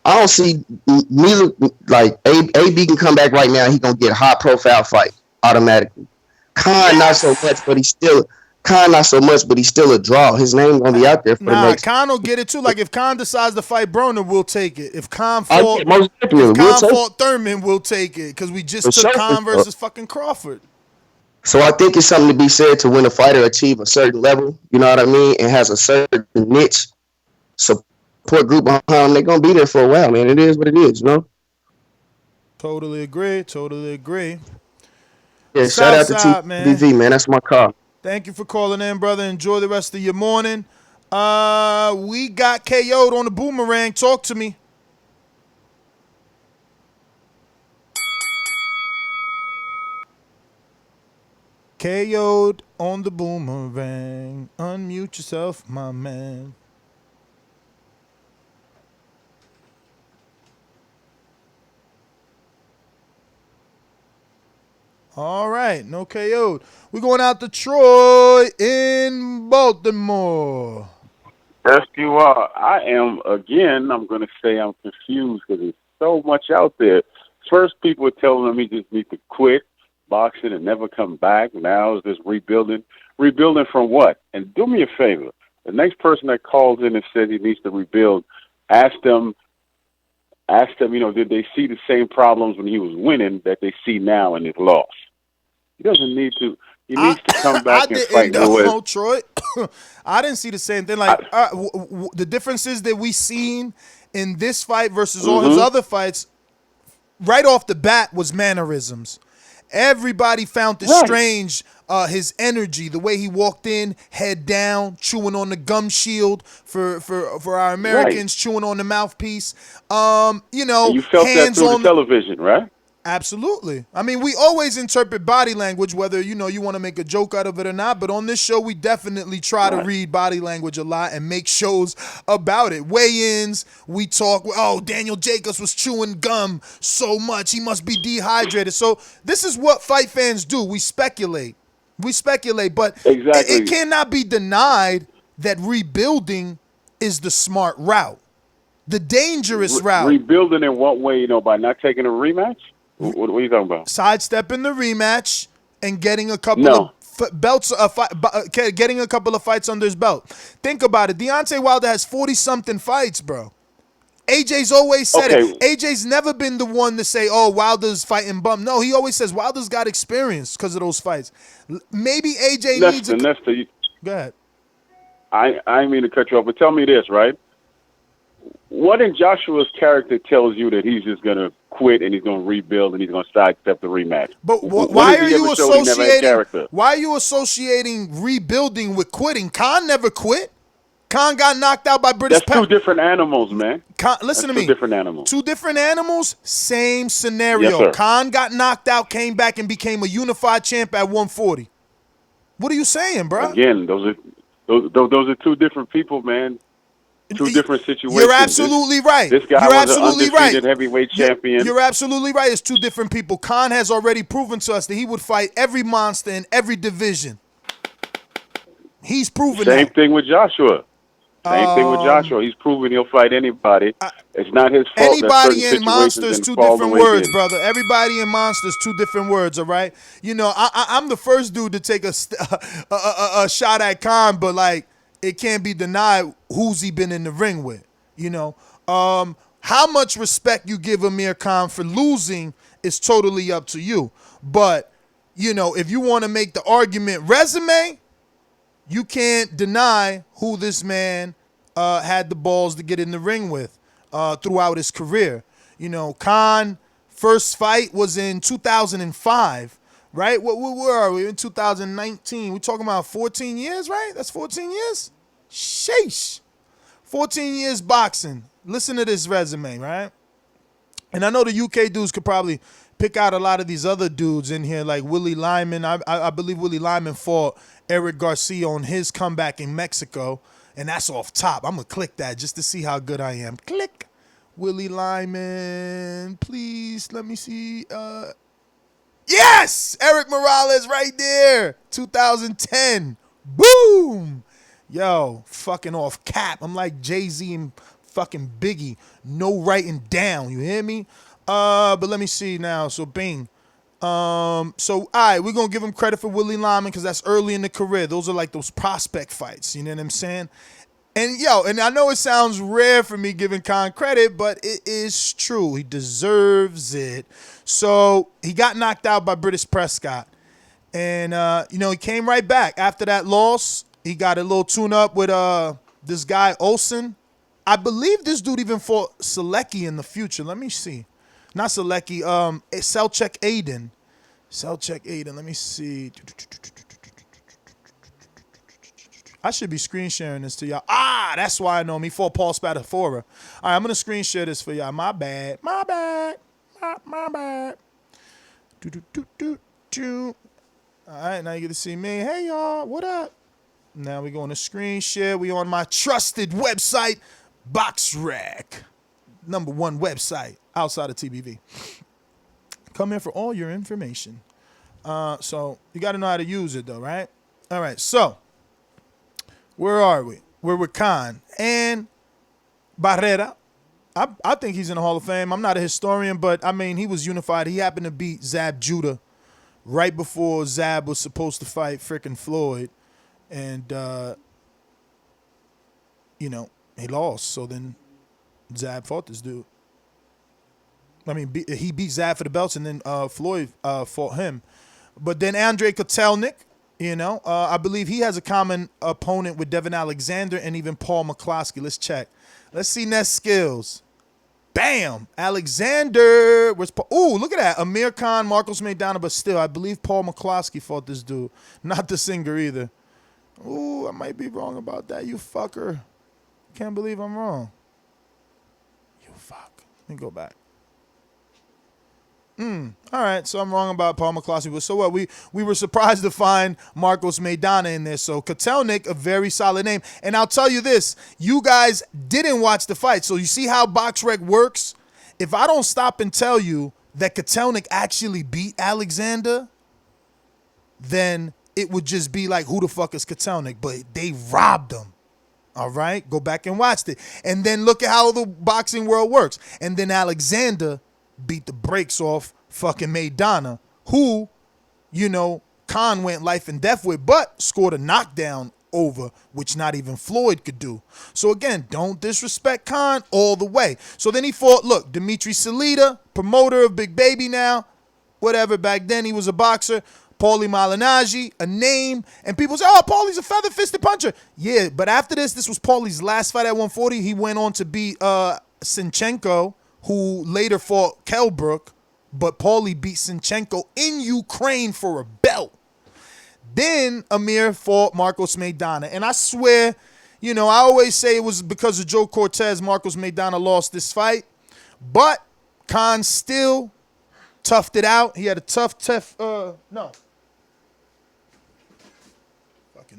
I don't see neither. Like AB can come back right now. He gonna get a high profile fight automatically. Khan not so much, but he's still a draw. His name gonna be out there for the next. Khan will get it too. Like if Khan decides to fight Broner, we'll take it. If Khan most fought Thurman, we'll take it because we just took Khan versus fucking Crawford. So I think it's something to be said to when a fighter achieve a certain level, you know what I mean, and has a certain niche support group behind them. They're gonna be there for a while, man. It is what it is, you know. Totally agree. Yeah, shout out to TBV, man. That's my call. Thank you for calling in, brother. Enjoy the rest of your morning. We got KO'd on the boomerang. Talk to me. KO'd on the boomerang. Unmute yourself, my man. All right, no KO'd. We're going out to Troy in Baltimore. Yes, you are. I am, again, I'm going to say I'm confused because there's so much out there. First, people were telling me he just need to quit boxing and never come back. Now it's just rebuilding. Rebuilding from what? And do me a favor. The next person that calls in and says he needs to rebuild, ask them, did they see the same problems when he was winning that they see now in his loss? He doesn't need to. He needs to come back and fight Ruiz. Troy. I didn't see the same thing. Like the differences that we seen in this fight versus all his other fights, right off the bat, was mannerisms. Everybody found it strange, his energy, the way he walked in, head down, chewing on the gum shield for our Americans, chewing on the mouthpiece. And you felt that through the television, right? Absolutely. I mean, we always interpret body language, whether, you want to make a joke out of it or not. But on this show, we definitely try to read body language a lot and make shows about it. Weigh-ins, we talk, Daniel Jacobs was chewing gum so much. He must be dehydrated. So this is what fight fans do. We speculate. But it cannot be denied that rebuilding is the smart route. The dangerous route. Rebuilding in what way, by not taking a rematch? What are you talking about? Sidestepping the rematch and getting a couple of belts, getting a couple of fights under his belt. Think about it. Deontay Wilder has 40-something fights, bro. AJ's always said it. AJ's never been the one to say, Wilder's fighting bum. No, he always says Wilder's got experience because of those fights. Maybe AJ needs a... Lester, go ahead. I didn't mean to cut you off, but tell me this, right? What in Joshua's character tells you that he's just going to quit and he's going to rebuild and he's going to sidestep the rematch? But why are you associating? Why are you associating rebuilding with quitting? Khan never quit. Khan got knocked out by British. That's two different animals, man. Listen to me. Two different animals. Two different animals. Same scenario. Yes, Khan got knocked out, came back, and became a unified champ at 140. What are you saying, bro? Again, those are two different people, man. Two different situations. You're absolutely right. This guy was an undefeated heavyweight champion. You're absolutely right. It's two different people. Khan has already proven to us that he would fight every monster in every division. He's proven that. Same thing with Joshua. He's proven he'll fight anybody. It's not his fault. Anybody and monsters, two different words, brother. Everybody and monsters, two different words, all right? I'm the first dude to take a shot at Khan, but, like, it can't be denied who's he been in the ring with, How much respect you give Amir Khan for losing it's totally up to you. But, if you want to make the argument resume, you can't deny who this man had the balls to get in the ring with throughout his career. Khan first fight was in 2005, right? Where are we? In 2019. We're talking about 14 years, right? That's 14 years? Sheesh. 14 years boxing. Listen to this resume, right? And I know the UK dudes could probably pick out a lot of these other dudes in here, like Willie Lyman. I believe Willie Lyman fought Eric Garcia on his comeback in Mexico, and that's off top. I'm going to click that just to see how good I am. Click. Willie Lyman, please, let me see. Yes! Eric Morales right there. 2010. Boom! Yo, fucking off cap. I'm like Jay-Z and fucking Biggie. No writing down. You hear me? But let me see now. So, bing. All right, we're going to give him credit for Willie Lyman because that's early in the career. Those are like those prospect fights. You know what I'm saying? And I know it sounds rare for me giving Khan credit, but it is true. He deserves it. So he got knocked out by British Prescott. And, he came right back. After that loss, he got a little tune-up with this guy, Olsen. I believe this dude even fought Selecki in the future. Let me see. Not Selecki. Selchuk Aiden. Selchuk Aiden. Let me see. I should be screen sharing this to y'all. That's why I know him. He fought Paul Spadafora. All right, I'm going to screen share this for y'all. My bad. My bad. All right, now you get to see me. Hey, y'all. What up? Now we're going to screen share. We on my trusted website, BoxRec. #1 website outside of TBV. Come here for all your information. So you got to know how to use it, though, right? All right, so where are we? We're with Khan and Barrera. I think he's in the Hall of Fame. I'm not a historian, but, I mean, he was unified. He happened to beat Zab Judah right before Zab was supposed to fight frickin' Floyd. And, he lost. So then Zab fought this dude. I mean, he beat Zab for the belts, and then Floyd fought him. But then Andre Kotelnik, I believe he has a common opponent with Devin Alexander and even Paul McCloskey. Let's check. Let's see Ness skills. Bam! Alexander. Where's Paul? Ooh, look at that. Amir Khan, Marcos Maidana, but still, I believe Paul McCloskey fought this dude. Not the singer either. Ooh, I might be wrong about that, you fucker. Can't believe I'm wrong. You fuck. Let me go back. All right, so I'm wrong about Paul McCloskey, but so what? We were surprised to find Marcos Maidana in there. So Kotelnik, a very solid name. And I'll tell you this, you guys didn't watch the fight. So you see how BoxRec works? If I don't stop and tell you that Kotelnik actually beat Alexander, then it would just be like, who the fuck is Kotelnik? But they robbed him. All right? Go back and watch it. And then look at how the boxing world works. And then Alexander beat the brakes off fucking Maidana, who, Khan went life and death with, but scored a knockdown over, which not even Floyd could do. So again, don't disrespect Khan all the way. So then he fought, Dimitri Salita, promoter of Big Baby now, whatever, back then he was a boxer. Paulie Malignaggi, a name, and people say, Paulie's a feather-fisted puncher. Yeah, but after this was Paulie's last fight at 140. He went on to beat Sinchenko, who later fought Kelbrook, but Paulie beat Sinchenko in Ukraine for a belt. Then Amir fought Marcos Maidana. And I swear, I always say it was because of Joe Cortez, Marcos Maidana lost this fight. But Khan still toughed it out. He had a tough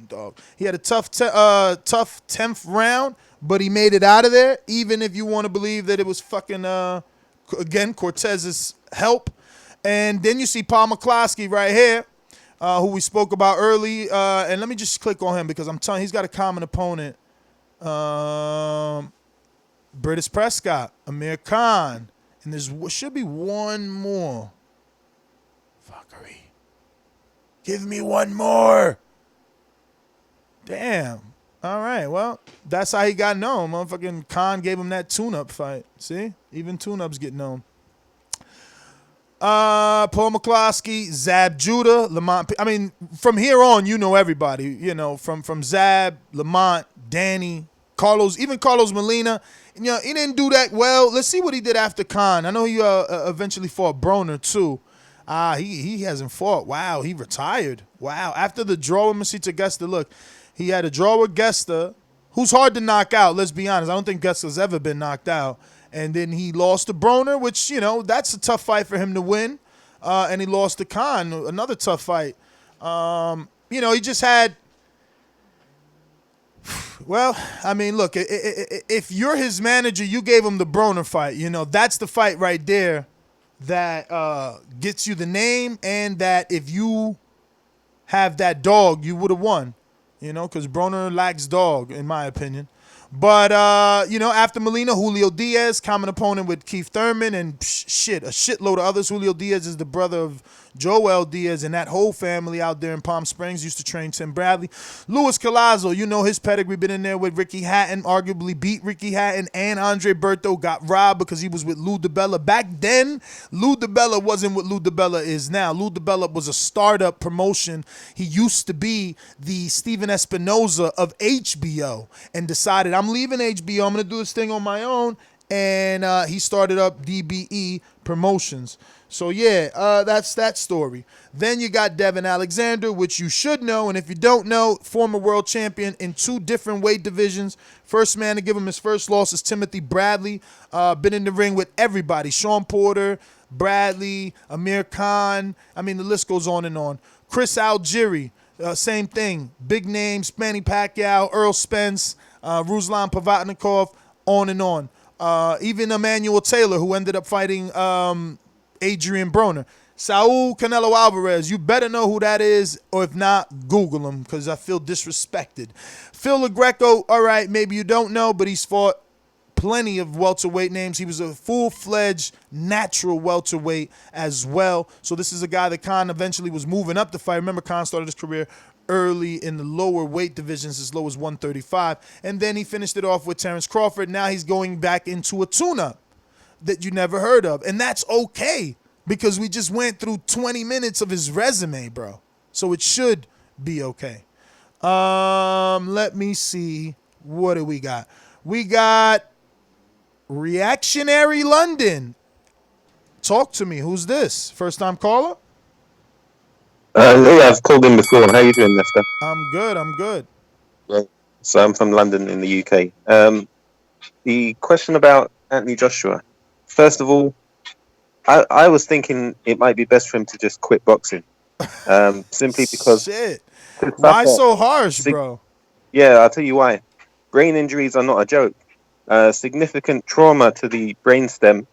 dog. He had a tough 10th round, but he made it out of there, even if you want to believe that it was fucking, again, Cortez's help. And then you see Paul McCloskey right here, who we spoke about early. And let me just click on him because I'm telling you, he's got a common opponent. British Prescott, Amir Khan. And there should be one more. Fuckery. Give me one more. Damn. All right, well, that's how he got known. Motherfucking Khan gave him that tune-up fight. See? Even tune-ups get known. Paul McCloskey, Zab Judah, Lamont. I mean, from here on, you know everybody. You know, from Zab, Lamont, Danny, Carlos, even Carlos Molina. You know, he didn't do that well. Let's see what he did after Khan. I know he eventually fought Broner too. He hasn't fought. Wow, he retired. Wow, after the draw with Masita Gesta, look, he had a draw with Gesta, who's hard to knock out. Let's be honest. I don't think Gesta's ever been knocked out. And then he lost to Broner, which, you know, that's a tough fight for him to win. And he lost to Khan, another tough fight. You know, he just had. Well, I mean, look, if you're his manager, you gave him the Broner fight. You know, that's the fight right there that gets you the name, and that if you have that dog, you would have won. You know, because Broner lacks dog, in my opinion. But, you know, after Molina, Julio Diaz, common opponent with Keith Thurman and a shitload of others. Julio Diaz is the brother of Joel Diaz, and that whole family out there in Palm Springs used to train Tim Bradley. Luis Collazo, you know his pedigree, been in there with Ricky Hatton, arguably beat Ricky Hatton, and Andre Berto got robbed because he was with Lou DiBella. Back then, Lou DiBella wasn't what Lou DiBella is now. Lou DiBella was a startup promotion. He used to be the Steven Espinoza of HBO and decided, I'm leaving HBO, I'm going to do this thing on my own, and he started up DBE Promotions. So, yeah, that's that story. Then you got Devin Alexander, which you should know, and if you don't know, former world champion in 2 different weight divisions. First man to give him his first loss is Timothy Bradley. Been in the ring with everybody. Sean Porter, Bradley, Amir Khan. I mean, the list goes on and on. Chris Algieri, same thing. Big names, Manny Pacquiao, Earl Spence, Ruslan Pavatnikov, on and on. Even Emmanuel Taylor, who ended up fighting Adrian Broner. Saul Canelo Alvarez, you better know who that is, or if not, Google him, because I feel disrespected. Phil LaGreco, all right, maybe you don't know, but he's fought plenty of welterweight names. He was a full-fledged natural welterweight as well. So this is a guy that Khan eventually was moving up to fight. Remember, Khan started his career early in the lower weight divisions, as low as 135. And then he finished it off with Terrence Crawford. Now he's going back into a tune-up that you never heard of. And that's okay, because we just went through 20 minutes of his resume, bro. So it should be okay. Let me see. What do we got? We got Reactionary London. Talk to me. Who's this? First time caller? Yeah, I've called in before. How you doing, Lester? I'm good. I'm good. Yeah. So I'm from London in the UK. The question about Anthony Joshua. First of all, I was thinking it might be best for him to just quit boxing. Simply because... Shit. Why so harsh, bro? Yeah, I'll tell you why. Brain injuries are not a joke. Significant trauma to the brainstem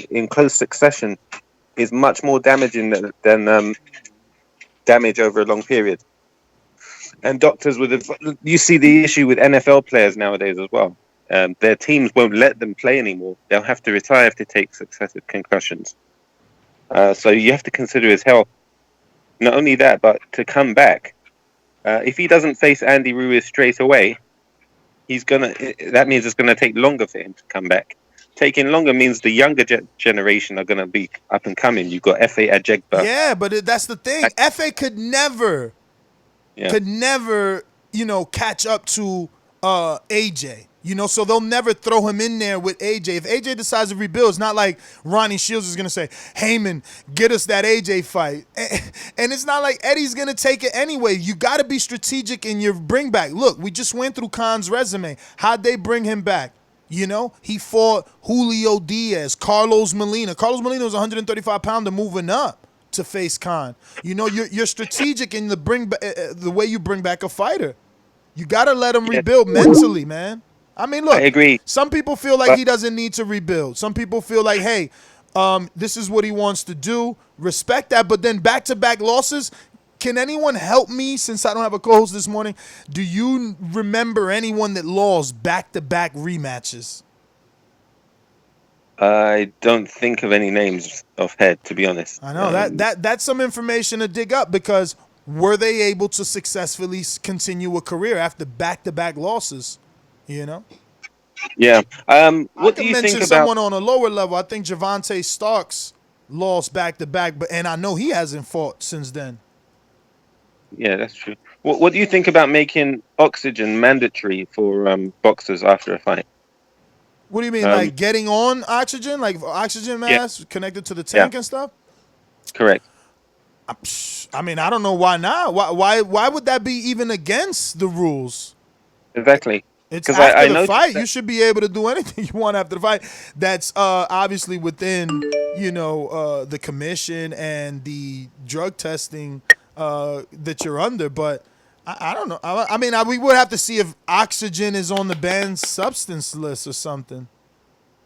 in close succession is much more damaging than damage over a long period. And doctors would have... You see the issue with NFL players nowadays as well. Their teams won't let them play anymore. They'll have to retire if they take successive concussions. So you have to consider his health. Not only that, but to come back. If he doesn't face Andy Ruiz straight away, that means it's gonna take longer for him to come back. Taking longer means the younger generation are gonna be up and coming. You've got F.A. Ajegba. Yeah, but that's the thing. F.A. could never, catch up to AJ. So they'll never throw him in there with AJ. If AJ decides to rebuild, it's not like Ronnie Shields is going to say, Heyman, get us that AJ fight. And it's not like Eddie's going to take it anyway. You got to be strategic in your bring back. Look, we just went through Khan's resume. How'd they bring him back? He fought Julio Diaz, Carlos Molina. Carlos Molina was a 135-pounder moving up to face Khan. You're strategic in the way you bring back a fighter. You got to let him rebuild mentally, man. I mean, look, I agree. Some people feel like he doesn't need to rebuild. Some people feel like, hey, this is what he wants to do. Respect that. But then back-to-back losses, can anyone help me, since I don't have a co-host this morning? Do you remember anyone that lost back-to-back rematches? I don't think of any names off head, to be honest. I know. That's some information to dig up, because were they able to successfully continue a career after back-to-back losses? Yeah. What do you mention think about someone on a lower level? I think Javante Starks lost back to back, and I know he hasn't fought since then. Yeah, that's true. What do you think about making oxygen mandatory for boxers after a fight? What do you mean, like getting on oxygen, like oxygen mask connected to the tank and stuff? Correct. I mean, I don't know why not. Why would that be even against the rules? Exactly. It's after the fight. You should be able to do anything you want after the fight. That's obviously within, the commission and the drug testing that you're under. But I don't know. I mean, we would have to see if oxygen is on the banned substance list or something.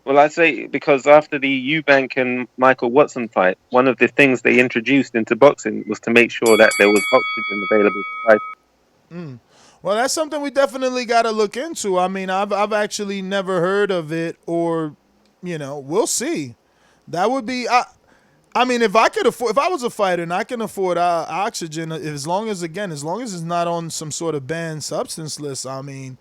Well, I'd say because after the Eubank and Michael Watson fight, one of the things they introduced into boxing was to make sure that there was oxygen available to fight. Well, that's something we definitely got to look into. I mean, I've actually never heard of it, or, we'll see. That would be. I mean, if I was a fighter and I can afford oxygen, as long as it's not on some sort of banned substance list, I mean,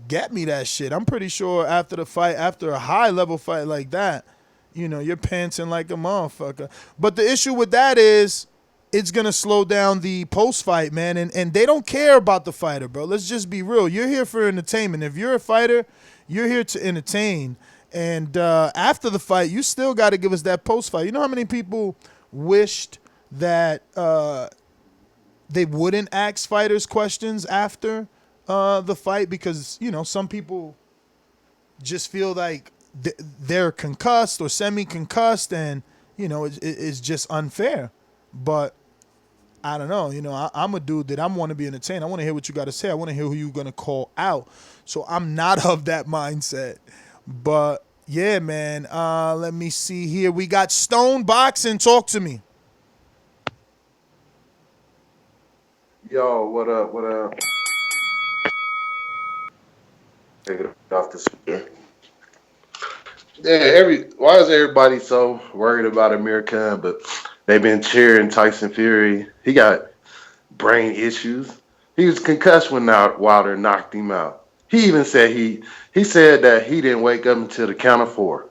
get me that shit. I'm pretty sure after the fight, after a high level fight like that, you're panting like a motherfucker. But the issue with that is it's going to slow down the post-fight, man. And they don't care about the fighter, bro. Let's just be real. You're here for entertainment. If you're a fighter, you're here to entertain. And after the fight, you still got to give us that post-fight. You know how many people wished that they wouldn't ask fighters questions after the fight because, some people just feel like they're concussed or semi-concussed and, it's just unfair. But I don't know. I'm a dude that I want to be entertained. I want to hear what you got to say. I want to hear who you're going to call out. So I'm not of that mindset. But, yeah, man, let me see here. We got Stone Boxing. Talk to me. Yo, what up, what up? Take it off the speaker. Yeah, why is everybody so worried about Amir Khan? But they've been cheering Tyson Fury. He got brain issues. He was concussed when Wilder knocked him out. He even said he said that he didn't wake up until the count of 4.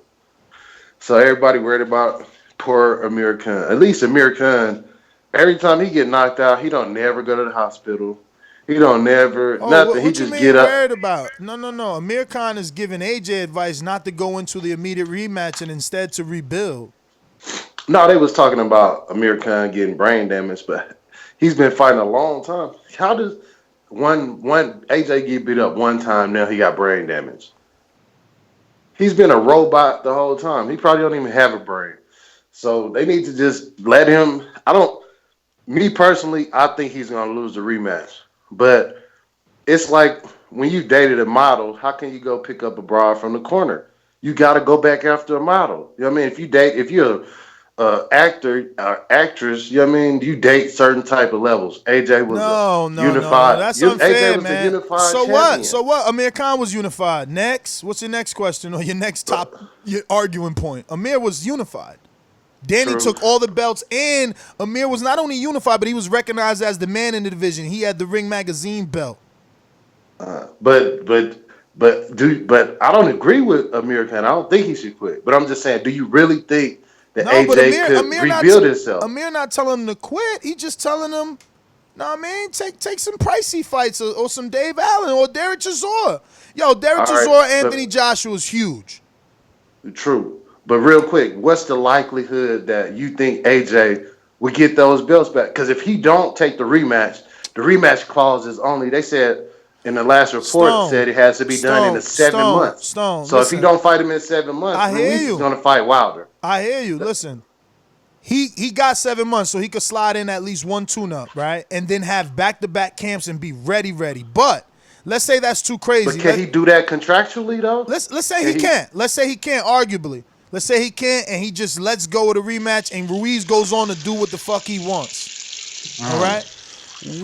So everybody worried about poor Amir Khan. At least Amir Khan, every time he get knocked out, he don't never go to the hospital. He don't never nothing. He just get up. Worried about? No. Amir Khan is giving AJ advice not to go into the immediate rematch and instead to rebuild. No, they was talking about Amir Khan getting brain damage, but he's been fighting a long time. How does one AJ get beat up one time, now he got brain damage? He's been a robot the whole time. He probably don't even have a brain. So they need to just let him. Me personally, I think he's going to lose the rematch. But it's like when you dated a model, how can you go pick up a broad from the corner? You got to go back after a model. You know what I mean? If you're actor, actress, you know what I mean? You date certain type of levels. AJ was unified. No. That's unfair, AJ was man. a unified So champion. So what? Amir Khan was unified. Next, what's your next question or your next your arguing point? Amir was unified. Danny took all the belts, and Amir was not only unified, but he was recognized as the man in the division. He had the Ring Magazine belt. But I don't agree with Amir Khan. I don't think he should quit. But I'm just saying, do you really think that AJ could rebuild himself? Amir not telling him to quit. He just telling him, take some pricey fights or some Dave Allen or Derek Chisora. Yo, Derek Chisora, Anthony Joshua is huge. True. But real quick, what's the likelihood that you think AJ would get those belts back? Because if he don't take the rematch clause is only, they said in the last report, said it has to be done in the 7 months. So listen, if he don't fight him in 7 months, Ruiz is going to fight Wilder. I hear you. Listen, he got 7 months, so he could slide in at least one tune-up, right? And then have back-to-back camps and be ready. But let's say that's too crazy. But can he do that contractually, though? Let's say he can't. Let's say he can't, arguably. Let's say he can't, and he just lets go of the rematch, and Ruiz goes on to do what the fuck he wants. All right?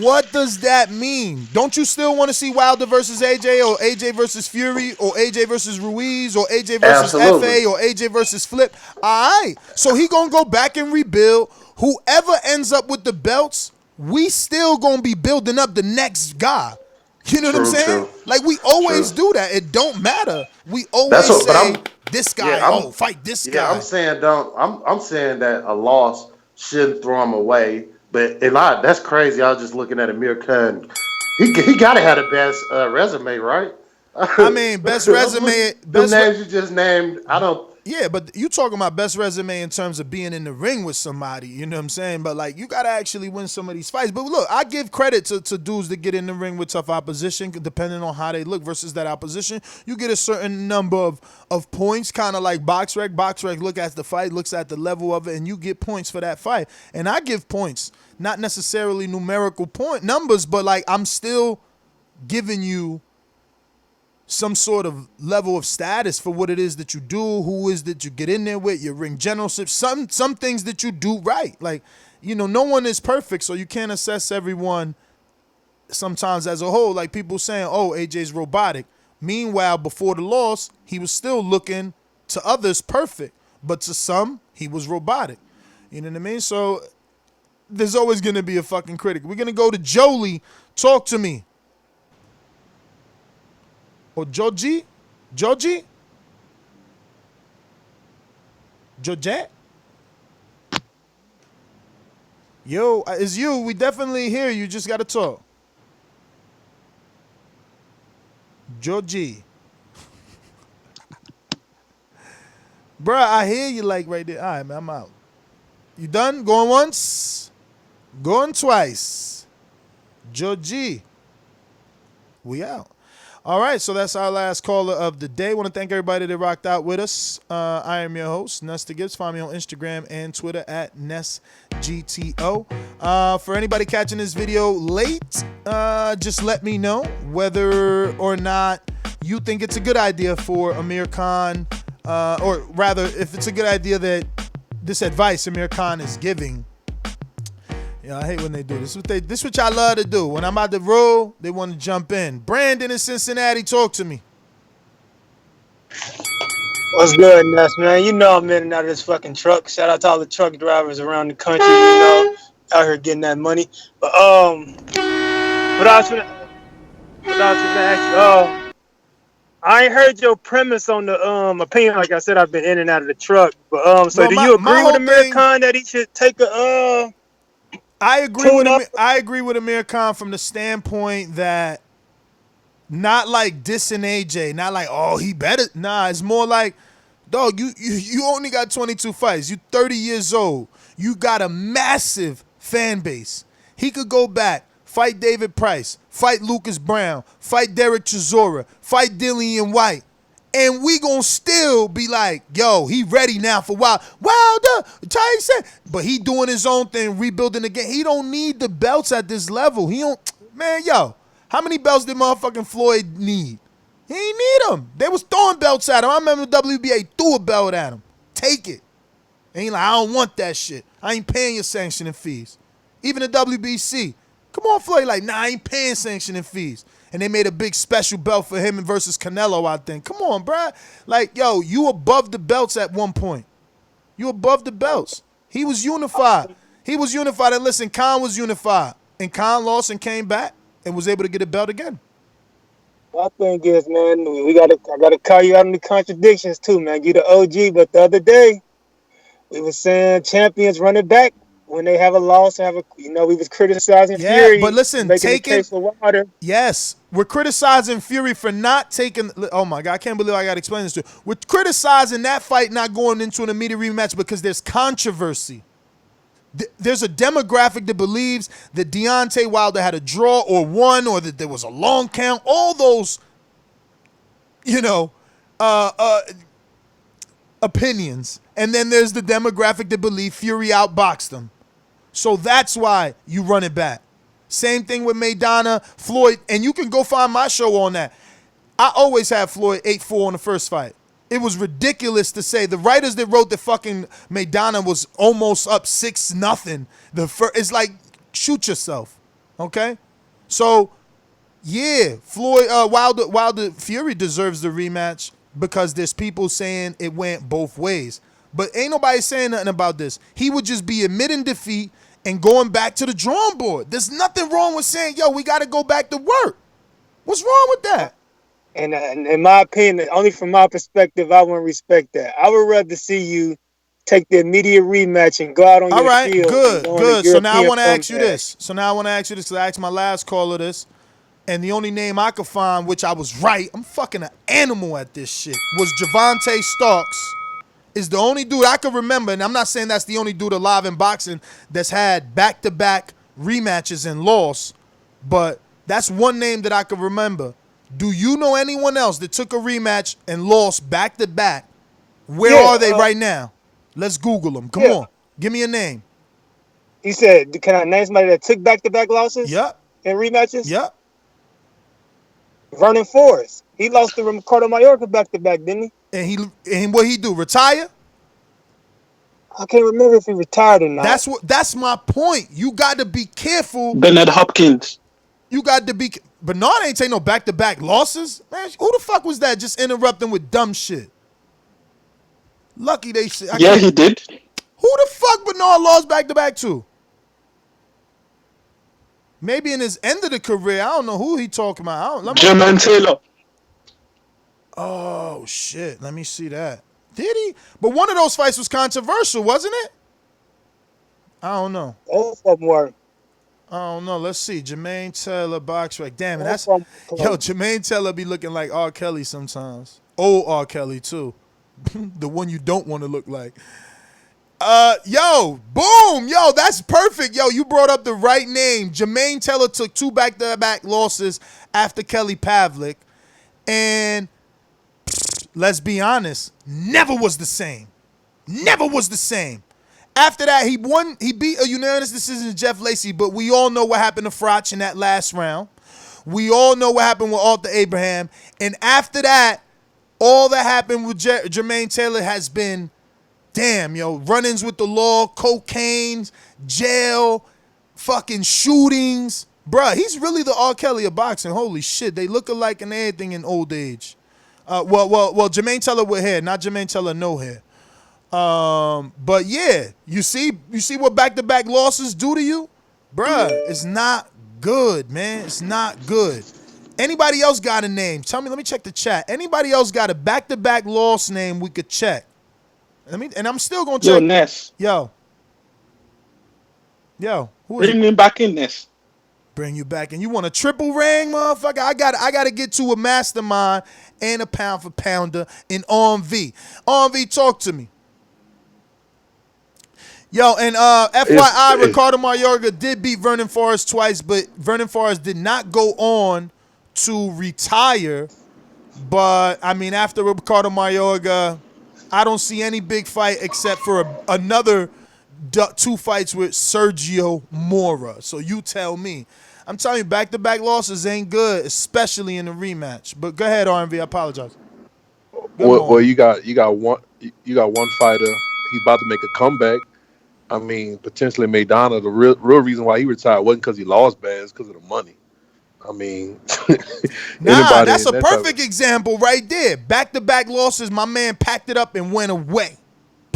What does that mean? Don't you still want to see Wilder versus AJ, or AJ versus Fury, or AJ versus Ruiz, or AJ versus FA, or AJ versus Flip? All right. So he going to go back and rebuild. Whoever ends up with the belts, we still going to be building up the next guy. You know what I'm saying? Like, we always do that. It don't matter. We always say, this guy. Fight this guy. I'm saying I'm saying that a loss shouldn't throw him away. But that's crazy. I was just looking at Amir Khan. He got to have the best resume, right? I mean, best resume. The names you just named, I don't. Yeah, but you talking about best resume in terms of being in the ring with somebody, you know what I'm saying? But like, you gotta actually win some of these fights. But look, I give credit to dudes that get in the ring with tough opposition, depending on how they look versus that opposition. You get a certain number of points, kind of like BoxRec. BoxRec look at the fight, looks at the level of it, and you get points for that fight. And I give points, not necessarily numerical point numbers, but like I'm still giving you some sort of level of status for what it is that you do, who is that you get in there with, your ring generalship, some things that you do right. Like, you know, no one is perfect, so you can't assess everyone sometimes as a whole. Like people saying, oh, AJ's robotic. Meanwhile, before the loss, he was still looking to others perfect, but to some, he was robotic. You know what I mean? So there's always going to be a fucking critic. We're going to go to Jolie. Talk to me. Or Joji? Georgie? Georgette? Yo, it's you. We definitely hear you. Just got to talk. Georgie. Bruh, I hear you like right there. All right, man, I'm out. You done? Going once? Going twice. Georgie. We out. All right, so that's our last caller of the day. I want to thank everybody that rocked out with us. I am your host, Nesta Gibbs. Find me on Instagram and Twitter at NestGTO. For anybody catching this video late, just let me know whether or not you think it's a good idea for Amir Khan, or rather, if it's a good idea that this advice Amir Khan is giving. Yeah, I hate when they do this. This is what y'all love to do. When I'm about to roll, they want to jump in. Brandon in Cincinnati, talk to me. What's good, Ness, man? You know I'm in and out of this fucking truck. Shout out to all the truck drivers around the country, you know, out here getting that money. But what I was gonna ask you, I ain't heard your premise on the opinion. Like I said, I've been in and out of the truck. But so do you agree with Amir Khan that he should take a I agree with Amir Khan from the standpoint that not like dissing AJ, not like, oh, he better. Nah, it's more like, dog, you only got 22 fights. You 30 years old. You got a massive fan base. He could go back, fight David Price, fight Lucas Brown, fight Derek Chisora, fight Dillian White. And we gonna still be like, yo, he ready now for Wilder, Tyson. But he doing his own thing, rebuilding again. He don't need the belts at this level. He don't, man, yo, how many belts did motherfucking Floyd need? He ain't need them. They was throwing belts at him. I remember the WBA threw a belt at him. Take it. And he like, I don't want that shit. I ain't paying your sanctioning fees. Even the WBC. Come on, Floyd, like, nah, I ain't paying sanctioning fees. And they made a big special belt for him versus Canelo, I think. Come on, bruh. Like, yo, you above the belts at one point. You above the belts. He was unified. He was unified. And listen, Khan was unified. And Khan lost and came back and was able to get a belt again. My thing is, man, I gotta call you out on the contradictions too, man. You the OG, but the other day we was saying champions run it back when they have a loss. We was criticizing Fury. Yeah, but listen, yes, we're criticizing Fury for not taking. Oh my God, I can't believe I got to explain this to you. We're criticizing that fight not going into an immediate rematch because there's controversy. There's a demographic that believes that Deontay Wilder had a draw or won, or that there was a long count. All those, opinions. And then there's the demographic that believe Fury outboxed him. So that's why you run it back. Same thing with Maidana, Floyd, and you can go find my show on that. I always had Floyd 8-4 on the first fight. It was ridiculous to say. The writers that wrote that fucking Maidana was almost up 6-0. It's like, shoot yourself, okay? So, yeah, Floyd, Wilder Fury deserves the rematch because there's people saying it went both ways. But ain't nobody saying nothing about this. He would just be admitting defeat and going back to the drawing board. There's nothing wrong with saying, yo, we got to go back to work. What's wrong with that? And in my opinion, only from my perspective, I wouldn't respect that. I would rather see you take the immediate rematch and go out on All your right, shield and good, go on a good. So now I European want to ask you format. this. Because I asked my last caller this, and the only name I could find, which I was right, I'm fucking an animal at this shit, was Javante Starks. Is the only dude I could remember, and I'm not saying that's the only dude alive in boxing that's had back-to-back rematches and lost, but that's one name that I could remember. Do you know anyone else that took a rematch and lost back-to-back? Where Yeah, are they right now? Let's Google them. Come yeah. on. Give me a name. He said, "Can I name somebody that took back-to-back losses Yep. and rematches?" Yep. Vernon Forrest. He lost to Ricardo Mayorga back-to-back, didn't he? And what he do? Retire? I can't remember if he retired or not. That's my point. You got to be careful. Bernard Hopkins. You got to be. Bernard ain't take no back-to-back losses. Man, who the fuck was that just interrupting with dumb shit? Lucky they said. Yeah, he did. Who the fuck Bernard lost back-to-back to? Maybe in his end of the career. I don't know who he talking about. Jermaine Taylor. Oh, shit. Let me see that. Did he? But one of those fights was controversial, wasn't it? I don't know. Both of them were. I don't know. Let's see. Jermaine Taylor, box rec. Damn it. Yo, Jermaine Taylor be looking like R. Kelly sometimes. Old R. Kelly, too. The one you don't want to look like. Boom. Yo, that's perfect. Yo, you brought up the right name. Jermaine Taylor took 2 back-to-back losses after Kelly Pavlik. And let's be honest, never was the same. Never was the same. After that, he beat a unanimous decision to Jeff Lacey, but we all know what happened to Froch in that last round. We all know what happened with Arthur Abraham. And after that, all that happened with Jermaine Taylor has been, damn, yo, run-ins with the law, cocaine, jail, fucking shootings. Bruh, he's really the R. Kelly of boxing. Holy shit, they look alike and everything in old age. Well, Jermaine Taylor with hair, not Jermaine Taylor no hair. But yeah, you see what back-to-back losses do to you? Bruh, it's not good, man. It's not good. Anybody else got a name? Tell me, let me check the chat. Anybody else got a back-to-back loss name we could check? And I'm still gonna check. Yo, Ness. Yo, who is Bring it? me back in, Ness. Bring you back. And you want a triple ring, motherfucker? I gotta get to a mastermind and a pound for pounder in RMV. RMV, talk to me. Yo, and FYI, Ricardo Mayorga did beat Vernon Forrest twice, but Vernon Forrest did not go on to retire. But, I mean, after Ricardo Mayorga, I don't see any big fight except for another 2 fights with Sergio Mora. So you tell me. I'm telling you, back-to-back losses ain't good, especially in the rematch. But go ahead, RMV. I apologize. Well, you got one fighter. He's about to make a comeback. I mean, potentially Maidana. The real reason why he retired wasn't because he lost bad, it's because of the money. I mean, nah, that's a perfect example right there. Back-to-back losses, my man packed it up and went away.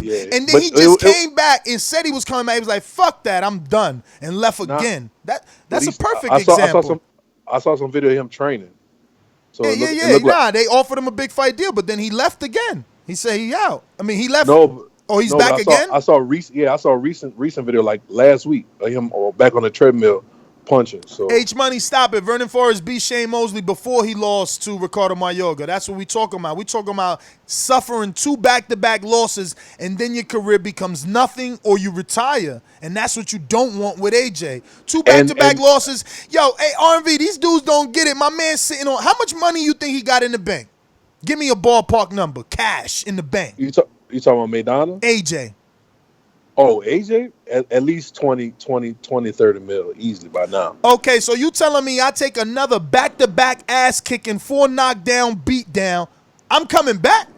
Yeah, and then he just came back and said he was coming back. He was like, "Fuck that, I'm done," and left again. That's a perfect example. I saw some video of him training. So Nah, they offered him a big fight deal, but then he left again. He said he out. I mean, he left. He's back again. I saw a recent video like last week of him back on the treadmill punching. So H Money, stop it. Vernon Forrest beat Shane Mosley before he lost to Ricardo Mayorga. That's what we talking about. We talking about suffering 2 back-to-back losses, and then your career becomes nothing or you retire. And that's what you don't want with AJ. 2 back-to-back losses. Yo, hey, RMV, these dudes don't get it. My man's sitting on, how much money you think he got in the bank? Give me a ballpark number. Cash in the bank. You talking about Maidana? AJ. Oh, AJ? At least 20, 30 mil easily by now. Okay, so you telling me I take another back-to-back ass-kicking, 4 knockdown, beat down. I'm coming back?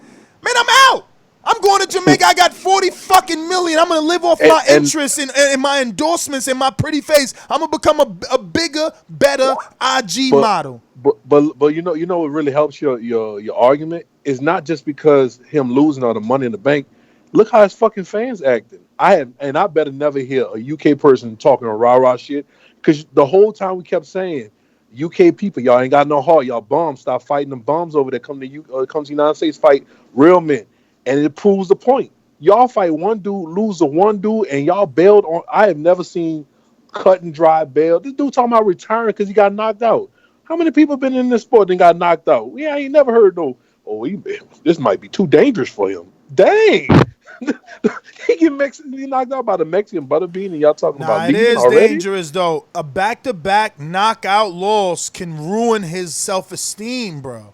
Man, I'm out. I'm going to Jamaica. I got 40 fucking million. I'm going to live off my interest in my endorsements and my pretty face. I'm going to become a bigger, better IG model. But you know what really helps your argument is not just because him losing all the money in the bank. Look how his fucking fans acting. I better never hear a UK person talking rah-rah shit, because the whole time we kept saying UK people, y'all ain't got no heart. Y'all bums. Stop fighting them bums over there. Come to the United States, fight real men, and it proves the point. Y'all fight one dude, lose to one dude, and y'all bailed on. I have never seen cut and dry bail. This dude talking about retiring because he got knocked out. How many people been in this sport and got knocked out? Yeah, I ain't never heard no. Oh, this might be too dangerous for him. Dang. He knocked out by the Mexican butterbean, and y'all talking about Nah, it leaving is already? dangerous though. A back-to-back knockout loss can ruin his self-esteem, bro.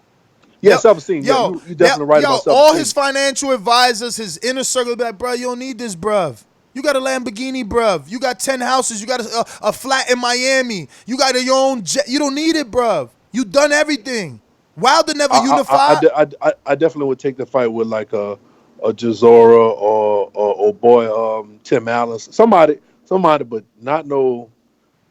Yeah, self-esteem. Yeah, you definitely right about All self-esteem. his financial advisors, his inner circle, be like, bro, you don't need this, bruv. You got a Lamborghini, bruv. You got 10 houses. You got a flat in Miami. You got your own jet. You don't need it, bruv. You done everything. Wilder never unified. I definitely would take the fight with like a Chisora or boy Tim Allen, somebody, but not no.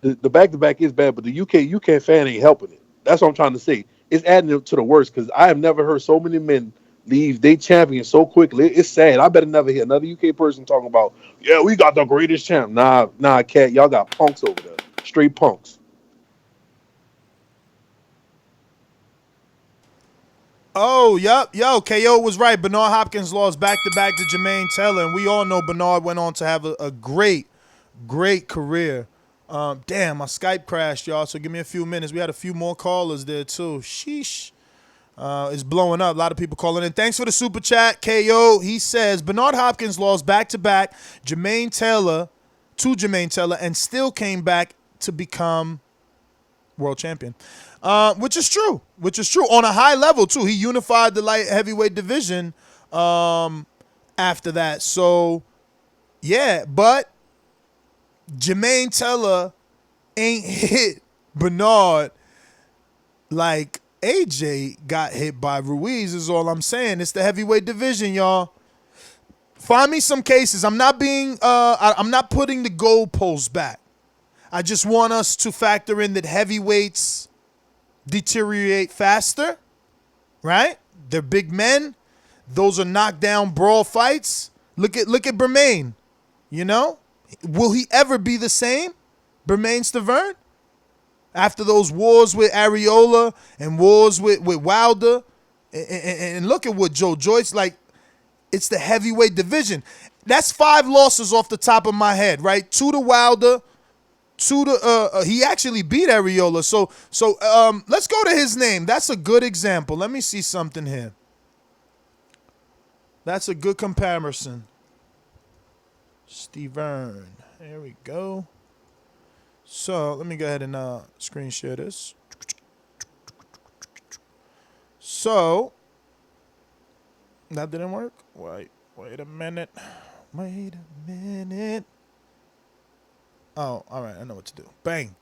The back to back is bad, but the UK fan ain't helping it. That's what I'm trying to say. It's adding it to the worst because I have never heard so many men leave they champion so quickly. It's sad. I better never hear another UK person talking about, yeah, we got the greatest champ. Nah, cat, y'all got punks over there, straight punks. Oh, yup. Yo, KO was right. Bernard Hopkins lost back-to-back to Jermaine Taylor, and we all know Bernard went on to have a great career. Damn, my Skype crashed, y'all, so give me a few minutes. We had a few more callers there, too. Sheesh. It's blowing up. A lot of people calling in. Thanks for the super chat, KO. He says, Bernard Hopkins lost back-to-back to Jermaine Taylor, and still came back to become world champion. Which is true. On a high level, too. He unified the light heavyweight division after that. So, yeah, but Jermaine Taylor ain't hit Bernard like AJ got hit by Ruiz is all I'm saying. It's the heavyweight division, y'all. Find me some cases. I'm not putting the goalposts back. I just want us to factor in that heavyweights deteriorate faster, right? They're big men. Those are knockdown brawl fights. Look at Bermain. You know? Will he ever be the same? Bermain Stavern? After those wars with Areola and wars with Wilder. And look at what Joe Joyce, like, it's the heavyweight division. That's 5 losses off the top of my head, right? 2 to Wilder, 2 to he actually beat Areola. So let's go to his name. That's a good example. Let me see something here. That's a good comparison. Stevern. There we go. So let me go ahead and screen share this. So that didn't work. Wait a minute. Oh, all right. I know what to do. Bang.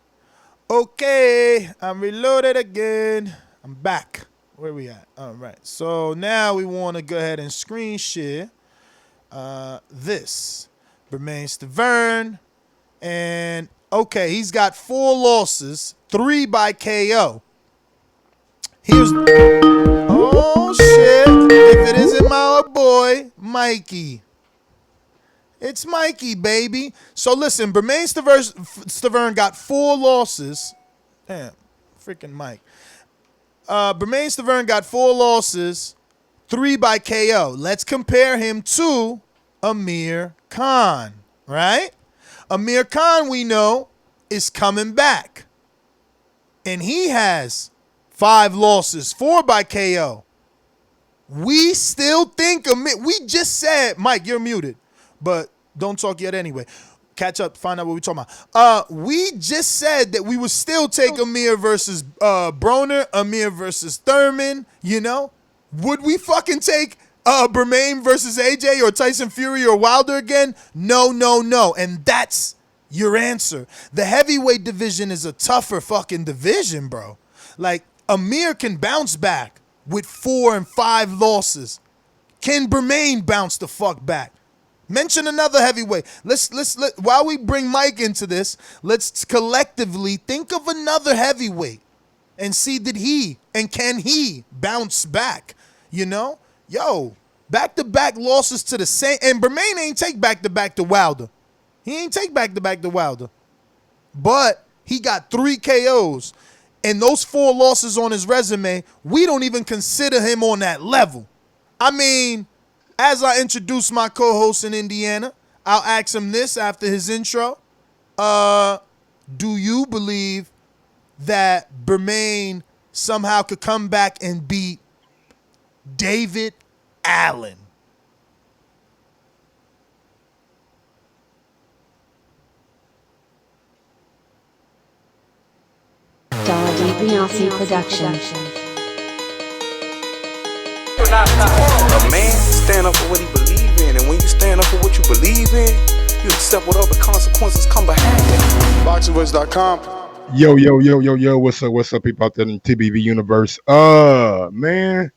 Okay, I'm reloaded again. I'm back. Where we at? All right. So now we want to go ahead and screen share this. Bermain Stavern. And, okay, he's got 4 losses, 3 by KO. Oh, shit. If it isn't my boy, Mikey. It's Mikey, baby. So listen, Bermain Stavern got 4 losses. Damn, freaking Mike. Bermain Stavern got 4 losses, 3 by KO. Let's compare him to Amir Khan, right? Amir Khan, we know, is coming back. And he has 5 losses, 4 by KO. We still think we just said, Mike, you're muted, but don't talk yet anyway. Catch up, find out what we're talking about. We just said that we would still take Amir versus Broner, Amir versus Thurman, you know? Would we fucking take Bermain versus AJ or Tyson Fury or Wilder again? No. And that's your answer. The heavyweight division is a tougher fucking division, bro. Like, Amir can bounce back with 4 and 5 losses. Can Bermain bounce the fuck back? Mention another heavyweight. Let's while we bring Mike into this, let's collectively think of another heavyweight and see can he bounce back? You know? Yo, back-to-back losses to the same, and Bermain ain't take back-to-back to Wilder. He ain't take back-to-back to Wilder. But he got 3 KOs. And those 4 losses on his resume, we don't even consider him on that level. I mean, as I introduce my co-host in Indiana, I'll ask him this after his intro. Do you believe that Bermain somehow could come back and beat David Allen? DBLC Production. A man stand up for what he believe in, and when you stand up for what you believe in, you accept whatever consequences come behind it. Boxingvoice.com. Yo, what's up, people out there in the TBV universe? Man,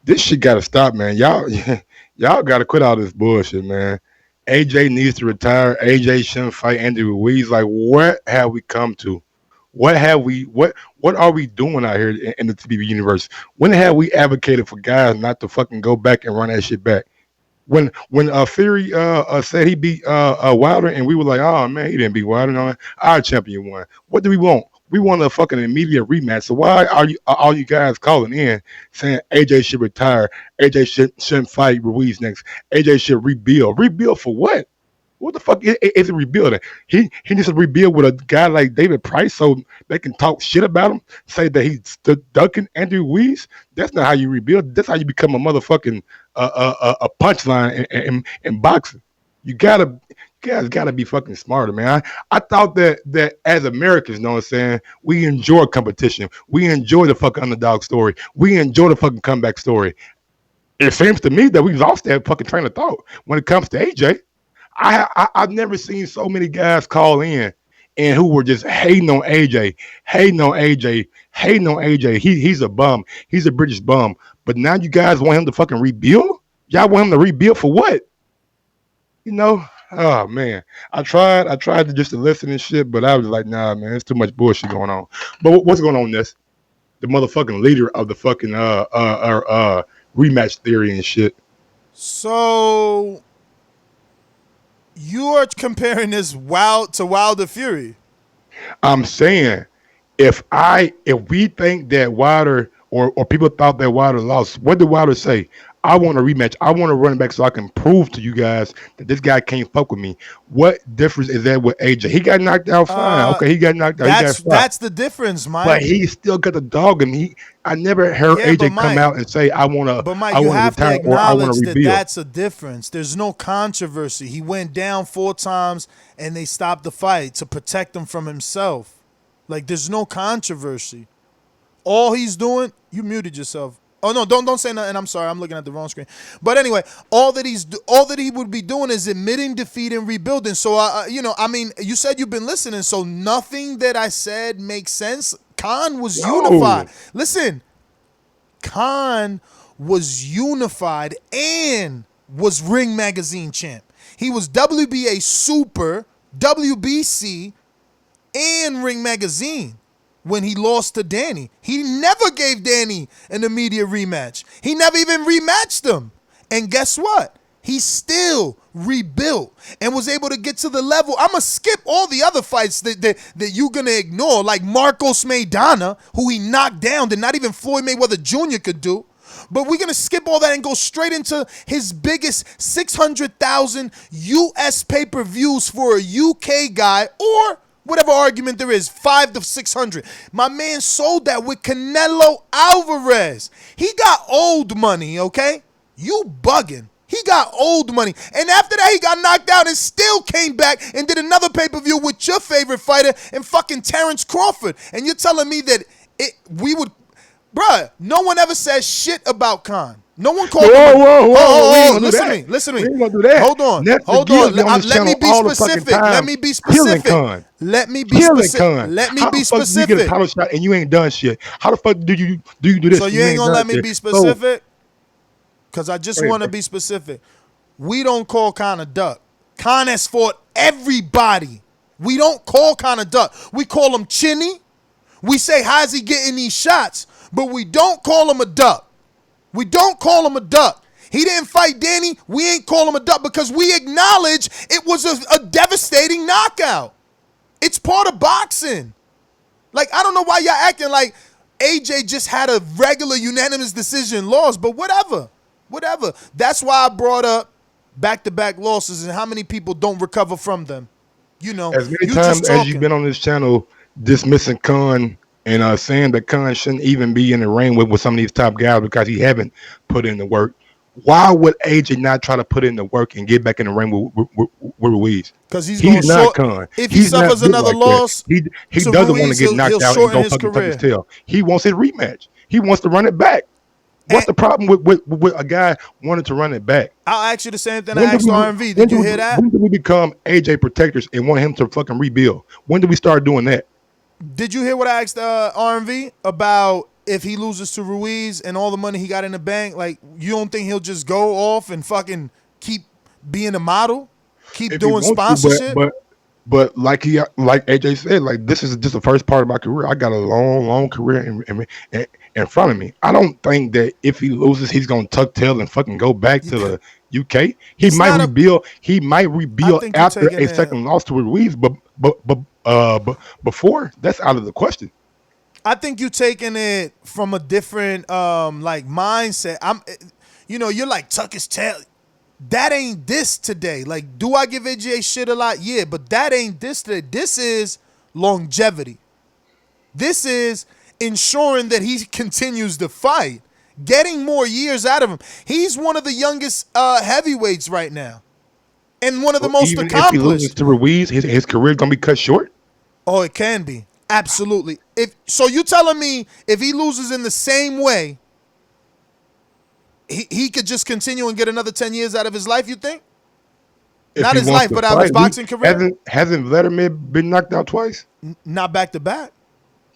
this shit gotta stop, man. Y'all gotta quit all this bullshit, man. AJ needs to retire. AJ shouldn't fight Andy Ruiz. Like, what have we come to? What are we doing out here in the TBV universe? When have we advocated for guys not to fucking go back and run that shit back? When Fury said he beat Wilder, and we were like, oh man, he didn't beat Wilder. No, our champion won. What do we want? We want a fucking immediate rematch. So why are you guys calling in saying AJ should retire? AJ shouldn't fight Ruiz next. AJ should rebuild. Rebuild for what? What the fuck is it rebuilding? He needs to rebuild with a guy like David Price so they can talk shit about him, say that he's ducking Andy Ruiz. That's not how you rebuild. That's how you become a motherfucking a punchline in boxing. You guys gotta be fucking smarter, man. I thought that as Americans, you know what I'm saying, we enjoy competition. We enjoy the fucking underdog story. We enjoy the fucking comeback story. It seems to me that we lost that fucking train of thought when it comes to AJ. I've never seen so many guys call in and who were just hating on AJ. He's a bum. He's a British bum. But now you guys want him to fucking rebuild? Y'all want him to rebuild for what? You know? Oh man. I tried to just to listen and shit, but I was like, nah, man, it's too much bullshit going on. But what's going on, this? The motherfucking leader of the fucking rematch theory and shit. So you're comparing this to Wilder Fury. I'm saying if we think that Wilder or people thought that Wilder lost, what did Wilder say? I want a rematch. I want to run back so I can prove to you guys that this guy can't fuck with me. What difference is that with AJ? He got knocked out fine. Okay, he got knocked out. That's the difference, Mike. But he still got the dog in him. I never heard AJ come out and say, I want to retire or I want to rebuild. But Mike, you have to acknowledge that that's a difference. There's no controversy. He went down 4 times and they stopped the fight to protect him from himself. Like, there's no controversy. All he's doing, you muted yourself. Oh no! Don't say nothing. I'm sorry. I'm looking at the wrong screen. But anyway, all that he would be doing is admitting defeat and rebuilding. So you said you've been listening. So nothing that I said makes sense. Khan was unified. Listen, Khan was unified and was Ring Magazine champ. He was WBA Super, WBC, and Ring Magazine. When he lost to Danny, he never gave Danny an immediate rematch. He never even rematched him. And guess what? He still rebuilt and was able to get to the level. I'm going to skip all the other fights that you're going to ignore, like Marcos Maidana, who he knocked down that not even Floyd Mayweather Jr. could do. But we're going to skip all that and go straight into his biggest 600,000 U.S. pay-per-views for a UK guy, or whatever argument there is, 5 to 600. My man sold that with Canelo Alvarez. He got old money, okay? You bugging. He got old money. And after that, he got knocked out and still came back and did another pay-per-view with your favorite fighter and fucking Terrence Crawford. And you're telling me that we would... Bruh, no one ever says shit about Khan. No one called him. Whoa. Listen to me. We ain't gonna do that. Hold on. Let me be specific. Let me be specific. Let me be specific. You get a title shot and you ain't done shit. How the fuck do you do this? So you ain't gonna let me be specific? Because I just want to be specific. We don't call Khan a duck. Khan has fought everybody. We don't call Khan a duck. We call him Chinny. We say, how's he getting these shots? But we don't call him a duck. We don't call him a duck. He didn't fight Danny. We ain't call him a duck because we acknowledge it was a devastating knockout. It's part of boxing. Like, I don't know why y'all acting like AJ just had a regular unanimous decision loss, but whatever. That's why I brought up back-to-back losses and how many people don't recover from them. You know, As many you times just as you've talking. been on this channel dismissing Khan and saying that Khan shouldn't even be in the ring with some of these top guys because he haven't put in the work, why would AJ not try to put in the work and get back in the ring with Ruiz? Because he's He's going not short. Khan. If he He's not suffers built another like that. loss He to doesn't want to Ruiz, get he'll knocked out and shorten go his fucking tuck his career. tail. He wants his rematch. He wants to run it back. What's the problem with a guy wanting to run it back? I'll ask you the same thing I asked R&V. Did you hear that? When did we become AJ protectors and want him to fucking rebuild? When did we start doing that? Did you hear what I asked R&V about if he loses to Ruiz and all the money he got in the bank? Like, you don't think he'll just go off and fucking keep being a model? Keep If he doing wants to, sponsorship? but like AJ said, like this is just the first part of my career. I got a long career in front of me. I don't think that if he loses, he's gonna tuck tail and fucking go back to the UK. He It's might not a- rebuild. He might I rebuild think you're after taking a it. second loss to Ruiz, but before that's out of the question. I think you taking it from a different like mindset. You're like tuck his tail. That ain't this today. Like, do I give AJ shit a lot? Yeah, but that ain't this today. This is longevity. This is ensuring that he continues to fight, getting more years out of him. He's one of the youngest heavyweights right now, and one of the So most even if he loses accomplished. to Ruiz, his career gonna be cut short. Oh, it can be. Absolutely. If so, you telling me if he loses in the same way, he could just continue and get another 10 years out of his life, you think? If Not he his wants life, to but out of his fight, boxing career? hasn't Vladimir been knocked out twice? Not back to back.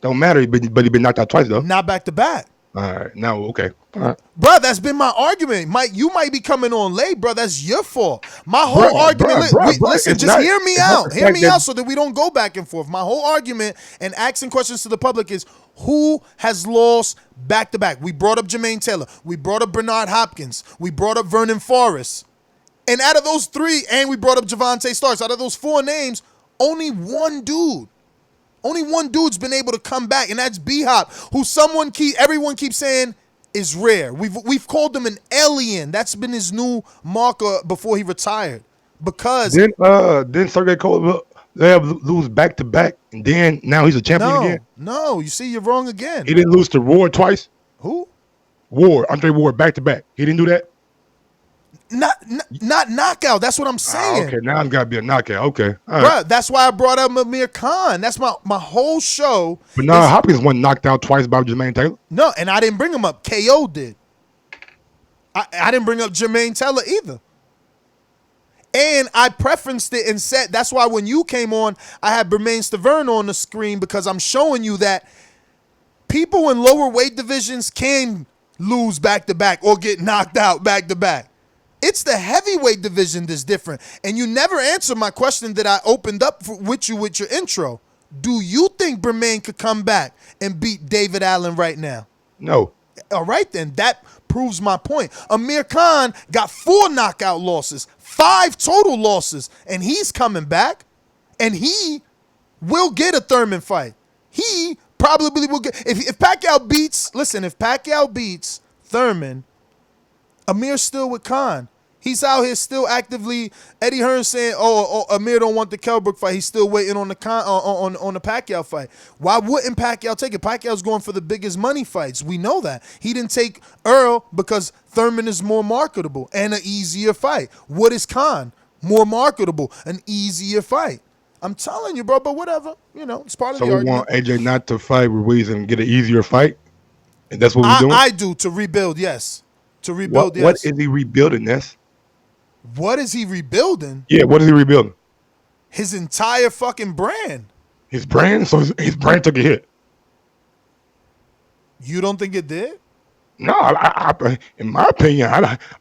Don't matter, but he been knocked out twice though. Not back to back. All right, now okay. All right. Bro, that's been my argument. Mike, you might be coming on late, bro. That's your fault. My whole argument, listen, it's just not- hear me it's not out. the Hear fact me that- out so that we don't go back and forth. My whole argument and asking questions to the public is who has lost back to back? We brought up Jermaine Taylor. We brought up Bernard Hopkins. We brought up Vernon Forrest. And out of those three, and we brought up Javante Starks, out of those four names, only one dude's been able to come back, and that's B-Hop, who everyone keeps saying is rare. We've called him an alien. That's been his new marker before he retired. Because Then Sergey Kovalev lose back to back, and then now he's a champion again. No, you see, you're wrong again. He didn't lose to Ward twice. Who? Andre Ward back to back. He didn't do that. Not knockout. That's what I'm saying. Okay, now it's got to be a knockout. Okay, all Bruh, right. that's why I brought up Amir Khan. That's my whole show. But now Hopkins won knocked out twice by Jermaine Taylor. No, and I didn't bring him up. KO did. I didn't bring up Jermaine Taylor either. And I preferenced it and said, that's why when you came on, I had Bermain Stavern on the screen because I'm showing you that people in lower weight divisions can lose back-to-back or get knocked out back-to-back. It's the heavyweight division that's different. And you never answered my question that I opened up with you with your intro. Do you think Bermain could come back and beat David Allen right now? No. All right, then. That proves my point. Amir Khan got 4 knockout losses, 5 total losses, and he's coming back, and he will get a Thurman fight. He probably will get... If Pacquiao beats Thurman, Amir's still with Khan. He's out here still actively. Eddie Hearn saying, "Oh, Amir don't want the Kelbrook fight. He's still waiting on the on the Pacquiao fight." Why wouldn't Pacquiao take it? Pacquiao's going for the biggest money fights. We know that. He didn't take Earl because Thurman is more marketable and an easier fight. What is Khan? More marketable, an easier fight. I'm telling you, bro. But whatever, it's part of So the we argument. want AJ not to fight Ruiz and get an easier fight, and that's what we're doing. I do to rebuild. Yes, to rebuild. What Yes. is he rebuilding? This. What is he rebuilding? Yeah, what is he rebuilding? His entire fucking brand. His brand? So his brand took a hit. You don't think it did? No, I in my opinion,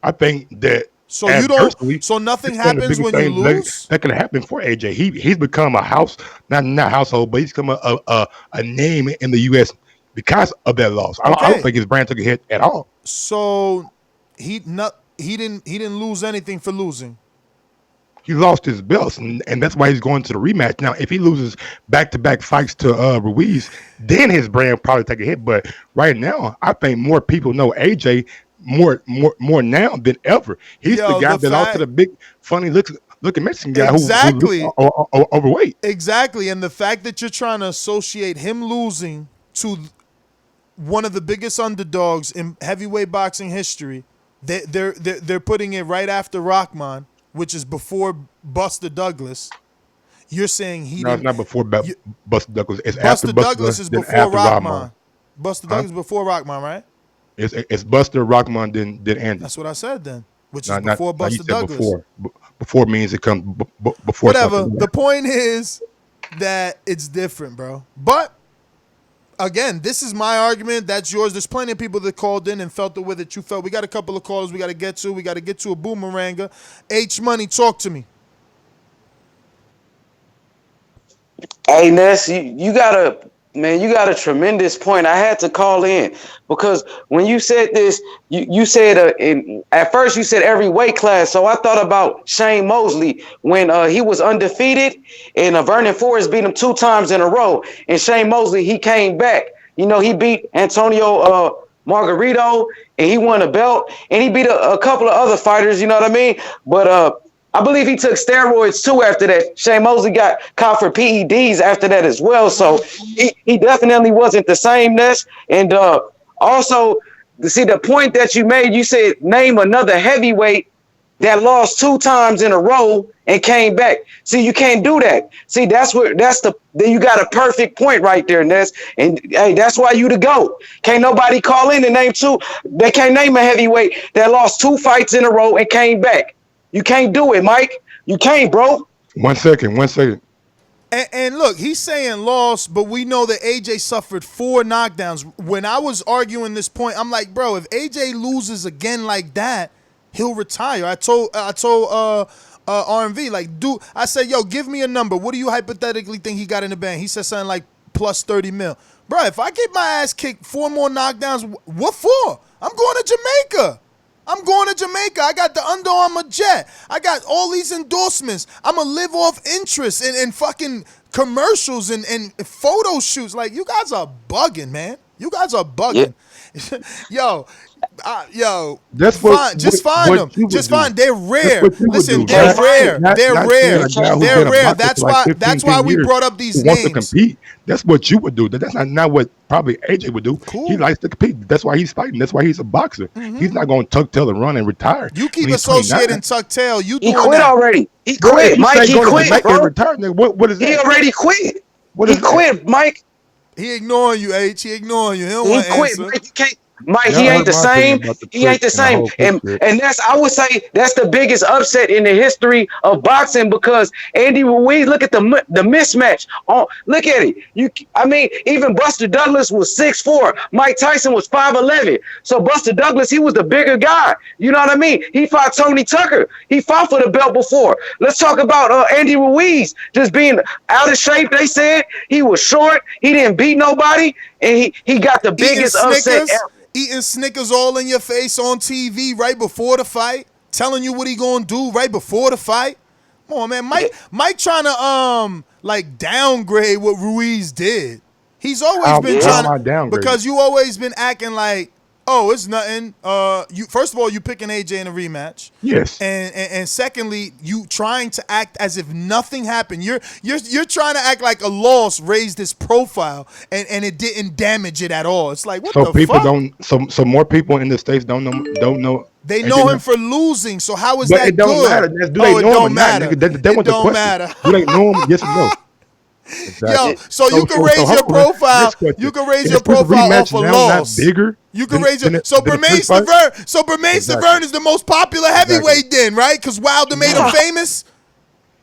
I think that. So you don't. So nothing happens when you lose. That could happen for AJ. He's become a not household, but he's become a name in the U.S. because of that loss. I don't think his brand took a hit at all. So he didn't lose anything for losing. he lost his belts, and that's why he's going to the rematch. Now, if he loses back-to-back fights to Ruiz, then his brand probably take a hit. But right now, I think more people know AJ more now than ever. He's the Yo, guy the that lost to fact the big, funny looking Mexican guy who exactly, overweight. exactly, and the fact that you're trying to associate him losing to one of the biggest underdogs in heavyweight boxing history, they're putting it right after Rahman, which is before Buster Douglas. You're saying he No, it's didn't. not before Buster Douglas. It's after Buster Buster, Douglas is then before after Rahman. Rahman. Buster Huh? Douglas before Rahman, right? It's Buster, Rahman, then Andy. That's what I said then, which is Not before you Buster said Douglas. before. Before means it comes before Whatever. something. The point is that it's different, bro. But again, this is my argument. That's yours. There's plenty of people that called in and felt the way that you felt. We got a couple of callers we got to get to. We got to get to a boomeranger. H Money, talk to me. Hey Ness, you got a tremendous point. I had to call in because when you said this, you said at first you said every weight class. So I thought about Shane Mosley when he was undefeated and Vernon Forrest beat him 2 times in a row. And Shane Mosley, he came back. You know, he beat Antonio Margarito and he won a belt and he beat a couple of other fighters. You know what I mean? But I believe he took steroids too after that. Shane Mosley got caught for PEDs after that as well. So he definitely wasn't the sameness. And also, see the point that you made, you said name another heavyweight that lost 2 times in a row and came back. See, you can't do that. See, then you got a perfect point right there, Ness. And hey, that's why you the GOAT. Can't nobody call in and name 2. They can't name a heavyweight that lost 2 fights in a row and came back. You can't do it, Mike. You can't, bro. 1 second. And look, he's saying loss, but we know that AJ suffered 4 knockdowns. When I was arguing this point, I'm like, bro, if AJ loses again like that, he'll retire. I told RMV, like, dude, I said, yo, give me a number. What do you hypothetically think he got in the bank? He said something like plus 30 mil. Bro, if I get my ass kicked 4 more knockdowns, what for? I'm going to Jamaica. I got the Under Armour jet. I got all these endorsements. I'm going to live off interest and fucking commercials and photo shoots. Like, you guys are bugging, man. You guys are bugging. Yeah. Yo, That's just find them. Just find. They're rare. Listen, they're rare. They're rare. They're rare. That's why we brought up these names. Wants to compete. That's what you would do. That's not what probably AJ would do. Cool. He likes to compete. That's why he's fighting. That's why he's a boxer. Mm-hmm. He's not going to tuck tail and run and retire. You keep associating tuck tail. You he doing quit that already. He quit, Mike. He quit, bro. Retire, what is that? He already quit. What he is quit, Mike. He ignoring you, H. He ignoring you. He don't He want to quit, answer. Mike. You can't. Mike, he ain't the same. He ain't the same. And that's, I would say, that's the biggest upset in the history of boxing because Andy Ruiz, look at the mismatch. Oh, look at it. I mean, even Buster Douglas was 6'4". Mike Tyson was 5'11". So Buster Douglas, he was the bigger guy. You know what I mean? He fought Tony Tucker. He fought for the belt before. Let's talk about Andy Ruiz just being out of shape. They said he was short. He didn't beat nobody. And he got the biggest upset ever. Eating Snickers all in your face on TV right before the fight, telling you what he gonna do right before the fight. Come on, man. Mike trying to like downgrade what Ruiz did. He's always been trying to, because you always been acting like, oh, it's nothing. You first of all, you picking AJ in a rematch. Yes. And secondly, you trying to act as if nothing happened. You're trying to act like a loss raised his profile and it didn't damage it at all. It's like, what the fuck? So people don't. So more people in the States don't know. They know him for losing. So how is that it don't good? Matter. It don't matter. It don't matter. Do they know him? Yes or no? Exactly. Yo, so you can raise your profile. You can raise your profile off a loss. Not bigger. You can raise your Bermain Stavern. So Bermain Stavern is the most popular heavyweight then, right? Because Wilder made him famous.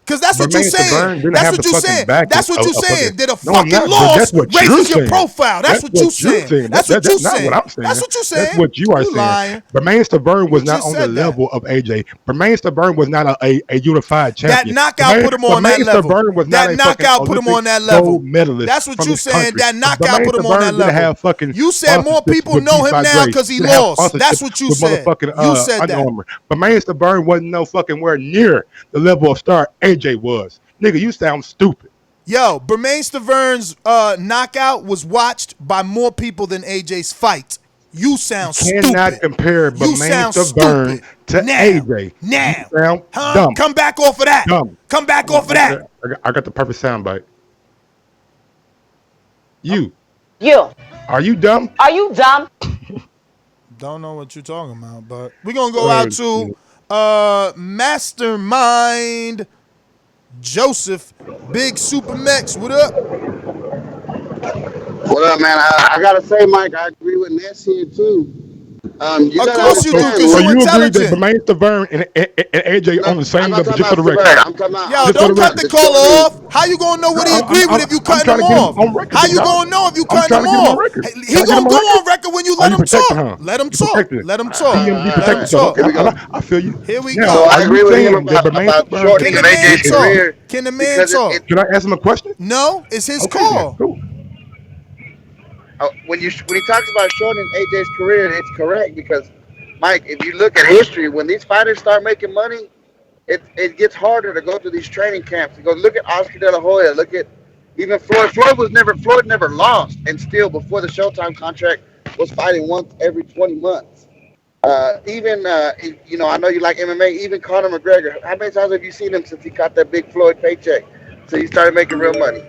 Because that's what you're Bermain saying. Stiverne didn't That's have the what you're fucking saying. backing That's what you're of fucking. saying. That a No, I'm fucking not. But loss that's what you're raises your saying. profile. That's what you're saying. That's what you're That's not what saying. I'm saying. That's what you're That's saying. what you are You saying. lying. Bermain Stiverne was You not just on the said that. level of AJ. Bermain Stiverne was not a unified That champion. knockout put him on Bermain that level. Stiverne was not That a fucking knockout put him Olympic on that gold level. medalist That's what from you his saying. country. That knockout Bermain put him on that Stiverne didn't level. have fucking You said more sponsorships people with know Beats him by now Dre. because he Didn't have lost. That's sponsorship what you with said. motherfucking You said Under that. Armour. Bermain Stiverne wasn't no fucking where near the level of star AJ was. Nigga, you sound stupid. Yo, Bermain Stiverne's knockout was watched by more people than AJ's fight. You sound Cannot stupid. compare You Bermain sound Stiverne stupid. to AJ. You sound Huh? dumb. Come back off of that. Dumb. Come back off of that. I got the perfect soundbite. You. You. Are you dumb? Are you dumb? Don't know what you're talking about, but we're gonna go out to Mastermind Joseph, Big Super Mex. What up? What up, man? I gotta say, Mike, I agree with Ness here too. You Of gotta course you do, understand. because So you you agree that intelligent. Bermain Stiverne and AJ on the I'm same not level, talking just for about the record. Severe. I'm talking about. Yo, Just for the don't cut record. the The caller short is. off. How you gonna know what he I'm, agree with if you I'm cutting trying him to get him off? on record, How big you dog. gonna know if you I'm cutting trying him to get him on off? record. He Can I get him gonna on go record? on record when you Are let you him protecting, talk. huh? Let him You talk. protecting it. Let him talk. You Let him protecting. So talk. Here we go. Here I feel you. we Now, So go. I are you agree with him saying that Bermain about Stiverne shortening Can the of man AJ's talk? career Can the man because talk? Can I ask him a question? No, it's his Okay, then. call. Cool. when he talks about shortening AJ's career, it's correct because, Mike, if you look at history, when these fighters start making money, it gets harder to go to these training camps. You go look at Oscar De La Hoya, look at even Floyd. Floyd never lost, and still before the Showtime contract was fighting once every 20 months. I know you like MMA. Even Conor McGregor, how many times have you seen him since he got that big Floyd paycheck? So he started making real money.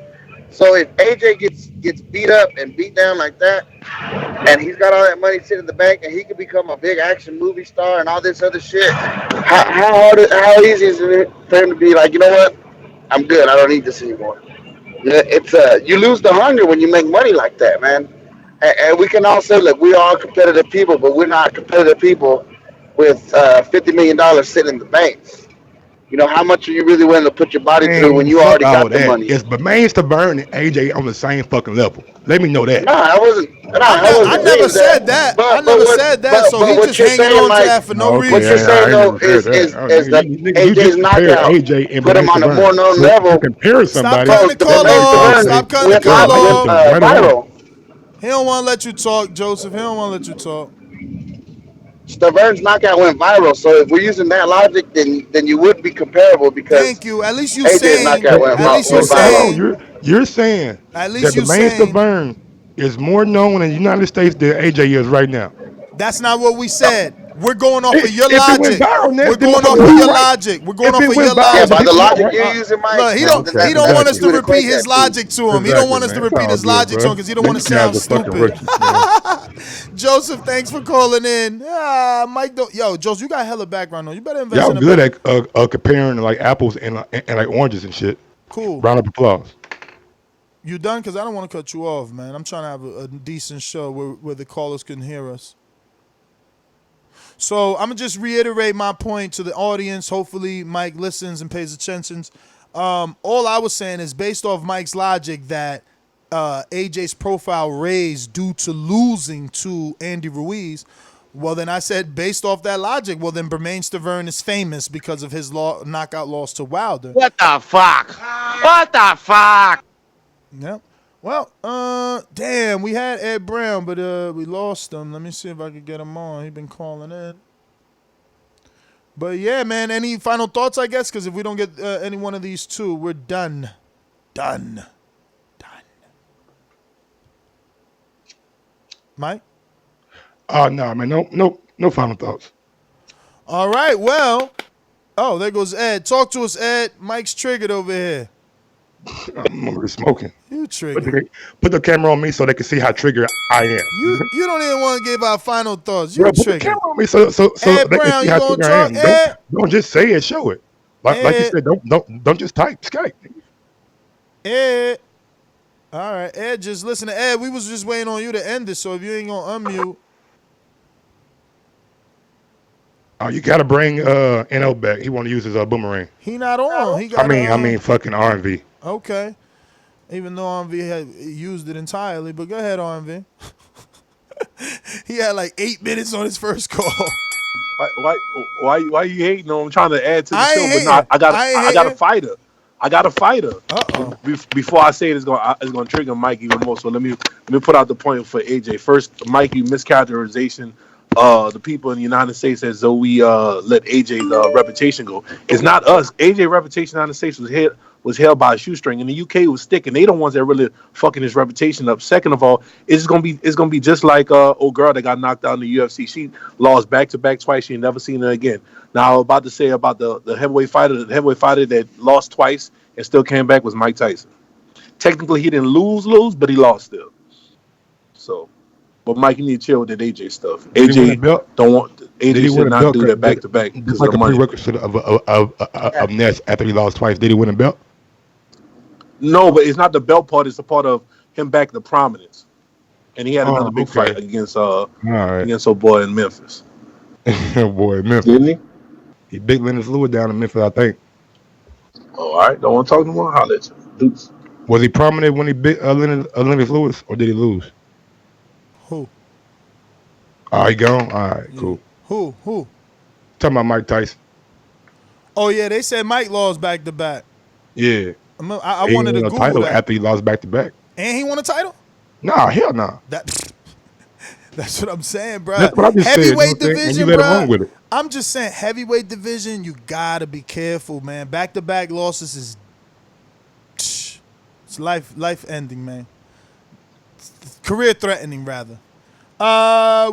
So if AJ gets beat up and beat down like that, and he's got all that money sitting in the bank, and he could become a big action movie star and all this other shit, how easy is it for him to be like, you know what? I'm good. I don't need this anymore. It's you lose the hunger when you make money like that, man. And we can all say, look, we are competitive people, but we're not competitive people with $50 million sitting in the banks. You know, how much are you really willing to put your body through when Man, you fuck already all got the that. money? Is Bermain Stiverne and AJ on the same fucking level? Let me know that. No, I wasn't. No, I I wasn't agreeing never with said that. that. I But never said that. So he what just you're hanging saying, on to Mike, that for no Okay, what you're reason. saying I ain't though never heard that. is that You AJ's just compared knockout AJ and put Bermain him on a Stiverne. more known So to level. compare Stop somebody, cutting the Bro, call Bermain off. Stiverne okay, Stop cutting the went call off. right on. viral. He don't want to let you talk, Joseph. He don't want to let you talk. Staverne's knockout went viral. So if we're using that logic, then you would be comparable because Thank you. At least you AJ's saying. knockout But, At least you went hold viral. on, saying. you're saying At that least you Bermain saying. Stiverne is more known in the United States than AJ is right now. That's not what we said. We're going off of your If it went logic. viral, We're Ness, then going off motherfucker, of you your right. logic. We're going If off it of your went viral, Yeah, the by logic. the people know, logic right? you're using, Mike, Look, then he that's don't want what us you to would repeat equate his that to. logic to him. He don't Exactly, want us man. to It's repeat all his good, logic to bro. him because he don't want to Niggas guys sound are fucking stupid. rookies, man. Joseph, thanks for calling in. Mike, yo, Joseph, you got hella background noise. You better invest Y'all in a good better. at comparing like apples and like oranges and shit. Cool. Round of applause. You done? Because I don't want to cut you off, man. I'm trying to have a decent show where the callers can hear us. So I'm going to just reiterate my point to the audience. Hopefully Mike listens and pays attention. All I was saying is based off Mike's logic that AJ's profile raised due to losing to Andy Ruiz. Well, then I said based off that logic, well, then Bermain Stiverne is famous because of his knockout loss to Wilder. What the fuck? What the fuck? Yep. Well, damn, we had Ed Brown, but we lost him. Let me see if I could get him on. He been calling in. But yeah, man, any final thoughts, I guess? Because if we don't get any one of these two, we're done. Done. Mike? Oh no, man, no final thoughts. All right, well. Oh, there goes Ed. Talk to us, Ed. Mike's triggered over here. I'm already smoking. You triggered. Put the camera on me so they can see how triggered I am. You don't even want to give our final thoughts. You Bro, put the triggered. camera on me so Ed they can Brown, see you how gonna triggered I talk? am. Ed? Don't just say it, show it. Like you said, don't just type Skype. Ed. All right, Ed, just listen to Ed. We was just waiting on you to end this, so if you ain't gonna unmute. Oh, you gotta bring NO back. He want to use his boomerang. He not on. He I got mean, fucking RV. Okay. Even though RMV had used it entirely, but go ahead, RMV. He had like 8 minutes on his first call. Why you hating on him trying to add to the I show? ain't But no, hating. I got I ain't I got a hating. fighter. I got a fighter. Uh-oh. Before I say it, it's gonna trigger Mike even more. So let me put out the point for AJ. First, Mikey, mischaracterization. The people in the United States as though we let AJ's reputation go. It's not us. AJ's reputation in the United States was held by a shoestring. In the UK, it was sticking. They the ones that really fucking his reputation up. Second of all, it's gonna be just like old girl that got knocked out in the UFC. She lost back to back twice. She ain't never seen her again. Now, I was about to say about the heavyweight fighter that lost twice and still came back was Mike Tyson. Technically, he didn't lose, but he lost still. So, but Mike, you need to chill with that AJ stuff. Did he win a AJ belt? don't want Did he AJ win should a not belt? do that back to back Just because of like the a money. prerequisite of Ness after he lost twice. Did he win a belt? No, but it's not the belt part. It's the part of him back to prominence, and he had Oh, another big okay. fight against All right. against old boy in Memphis. Boy, Memphis. Didn't he? He big Lennox Lewis down in Memphis, I think. Oh, all right. Don't want to talk no more. Holler at you. Deuce. Was he prominent when he bit Lennox Lewis, or did he lose? Who? Oh, he gone? All right, cool. Who? Talking about Mike Tyson. Oh, yeah, they said Mike lost back to back. Yeah. I He wanted to won a Google title that. after he lost back to back. And he won a title? Nah, hell nah. That's what I'm saying, bro. That's what I just said. You know Heavyweight what I'm saying? And you division, let him bro. run with it. I'm just saying, heavyweight division, you gotta be careful, man. Back-to-back losses is it's life ending, man. Career threatening, rather.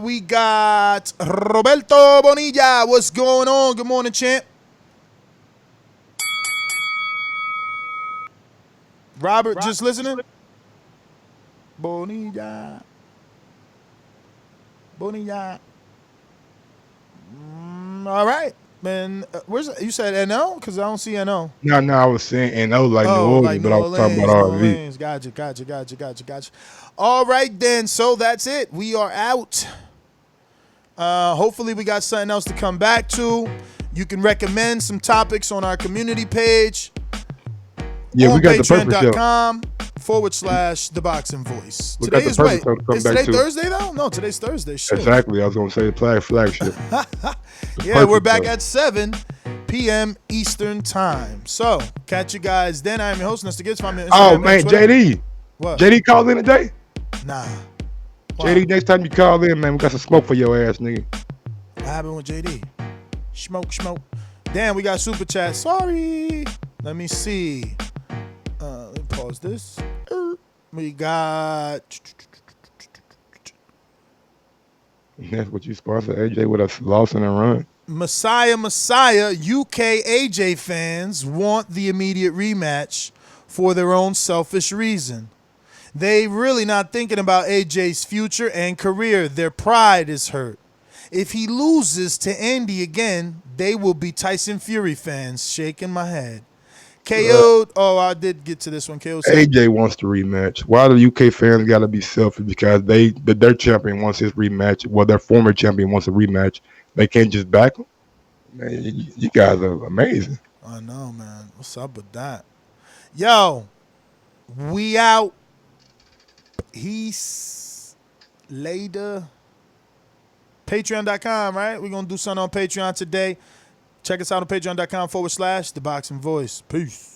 We got Roberto Bonilla. What's going on? Good morning, champ. Robert, just listening. Bonilla. All right, man. Where's you said NO? Because I don't see NO. No, I was saying NO like New Oh, like Orleans, New but I was talking about Orleans. RV. Gotcha. All right, then. So that's it. We are out. Hopefully, we got something else to come back to. You can recommend some topics on our community page. Yeah, on we got the purpose show. patreon.com/Thaboxingvoice. We Today got the is purpose wait. show to come Is back today to. Thursday though? No, today's Thursday. Shit. Exactly. I was going to say flagship. Yeah, we're Purpose back show. at 7 p.m. Eastern time. So catch you guys then. I am your host, Mr. Gibbs. Find me on Instagram Oh, and man, Twitter. JD. What? JD called in today? Nah. JD, next time you call in, man, we got some smoke for your ass, nigga. What happened with JD? Smoke. Damn, we got super chat. Sorry. Let me see. Let me pause this. We got. That's what you sponsor AJ with a loss and a run. Messiah, UK AJ fans want the immediate rematch for their own selfish reason. They really not thinking about AJ's future and career. Their pride is hurt. If he loses to Andy again, they will be Tyson Fury fans. Shaking my head. KO'd. Oh, I did get to this one. KO said, AJ wants the rematch. Why the UK fans got to be selfish? Because their champion wants his rematch. Well, their former champion wants a rematch. They can't just back him. Man, you guys are amazing. I know, man. What's up with that? Yo, we out. Peace. Later. Patreon.com, right? We're going to do something on Patreon today. Check us out on patreon.com/Thaboxingvoice. Peace.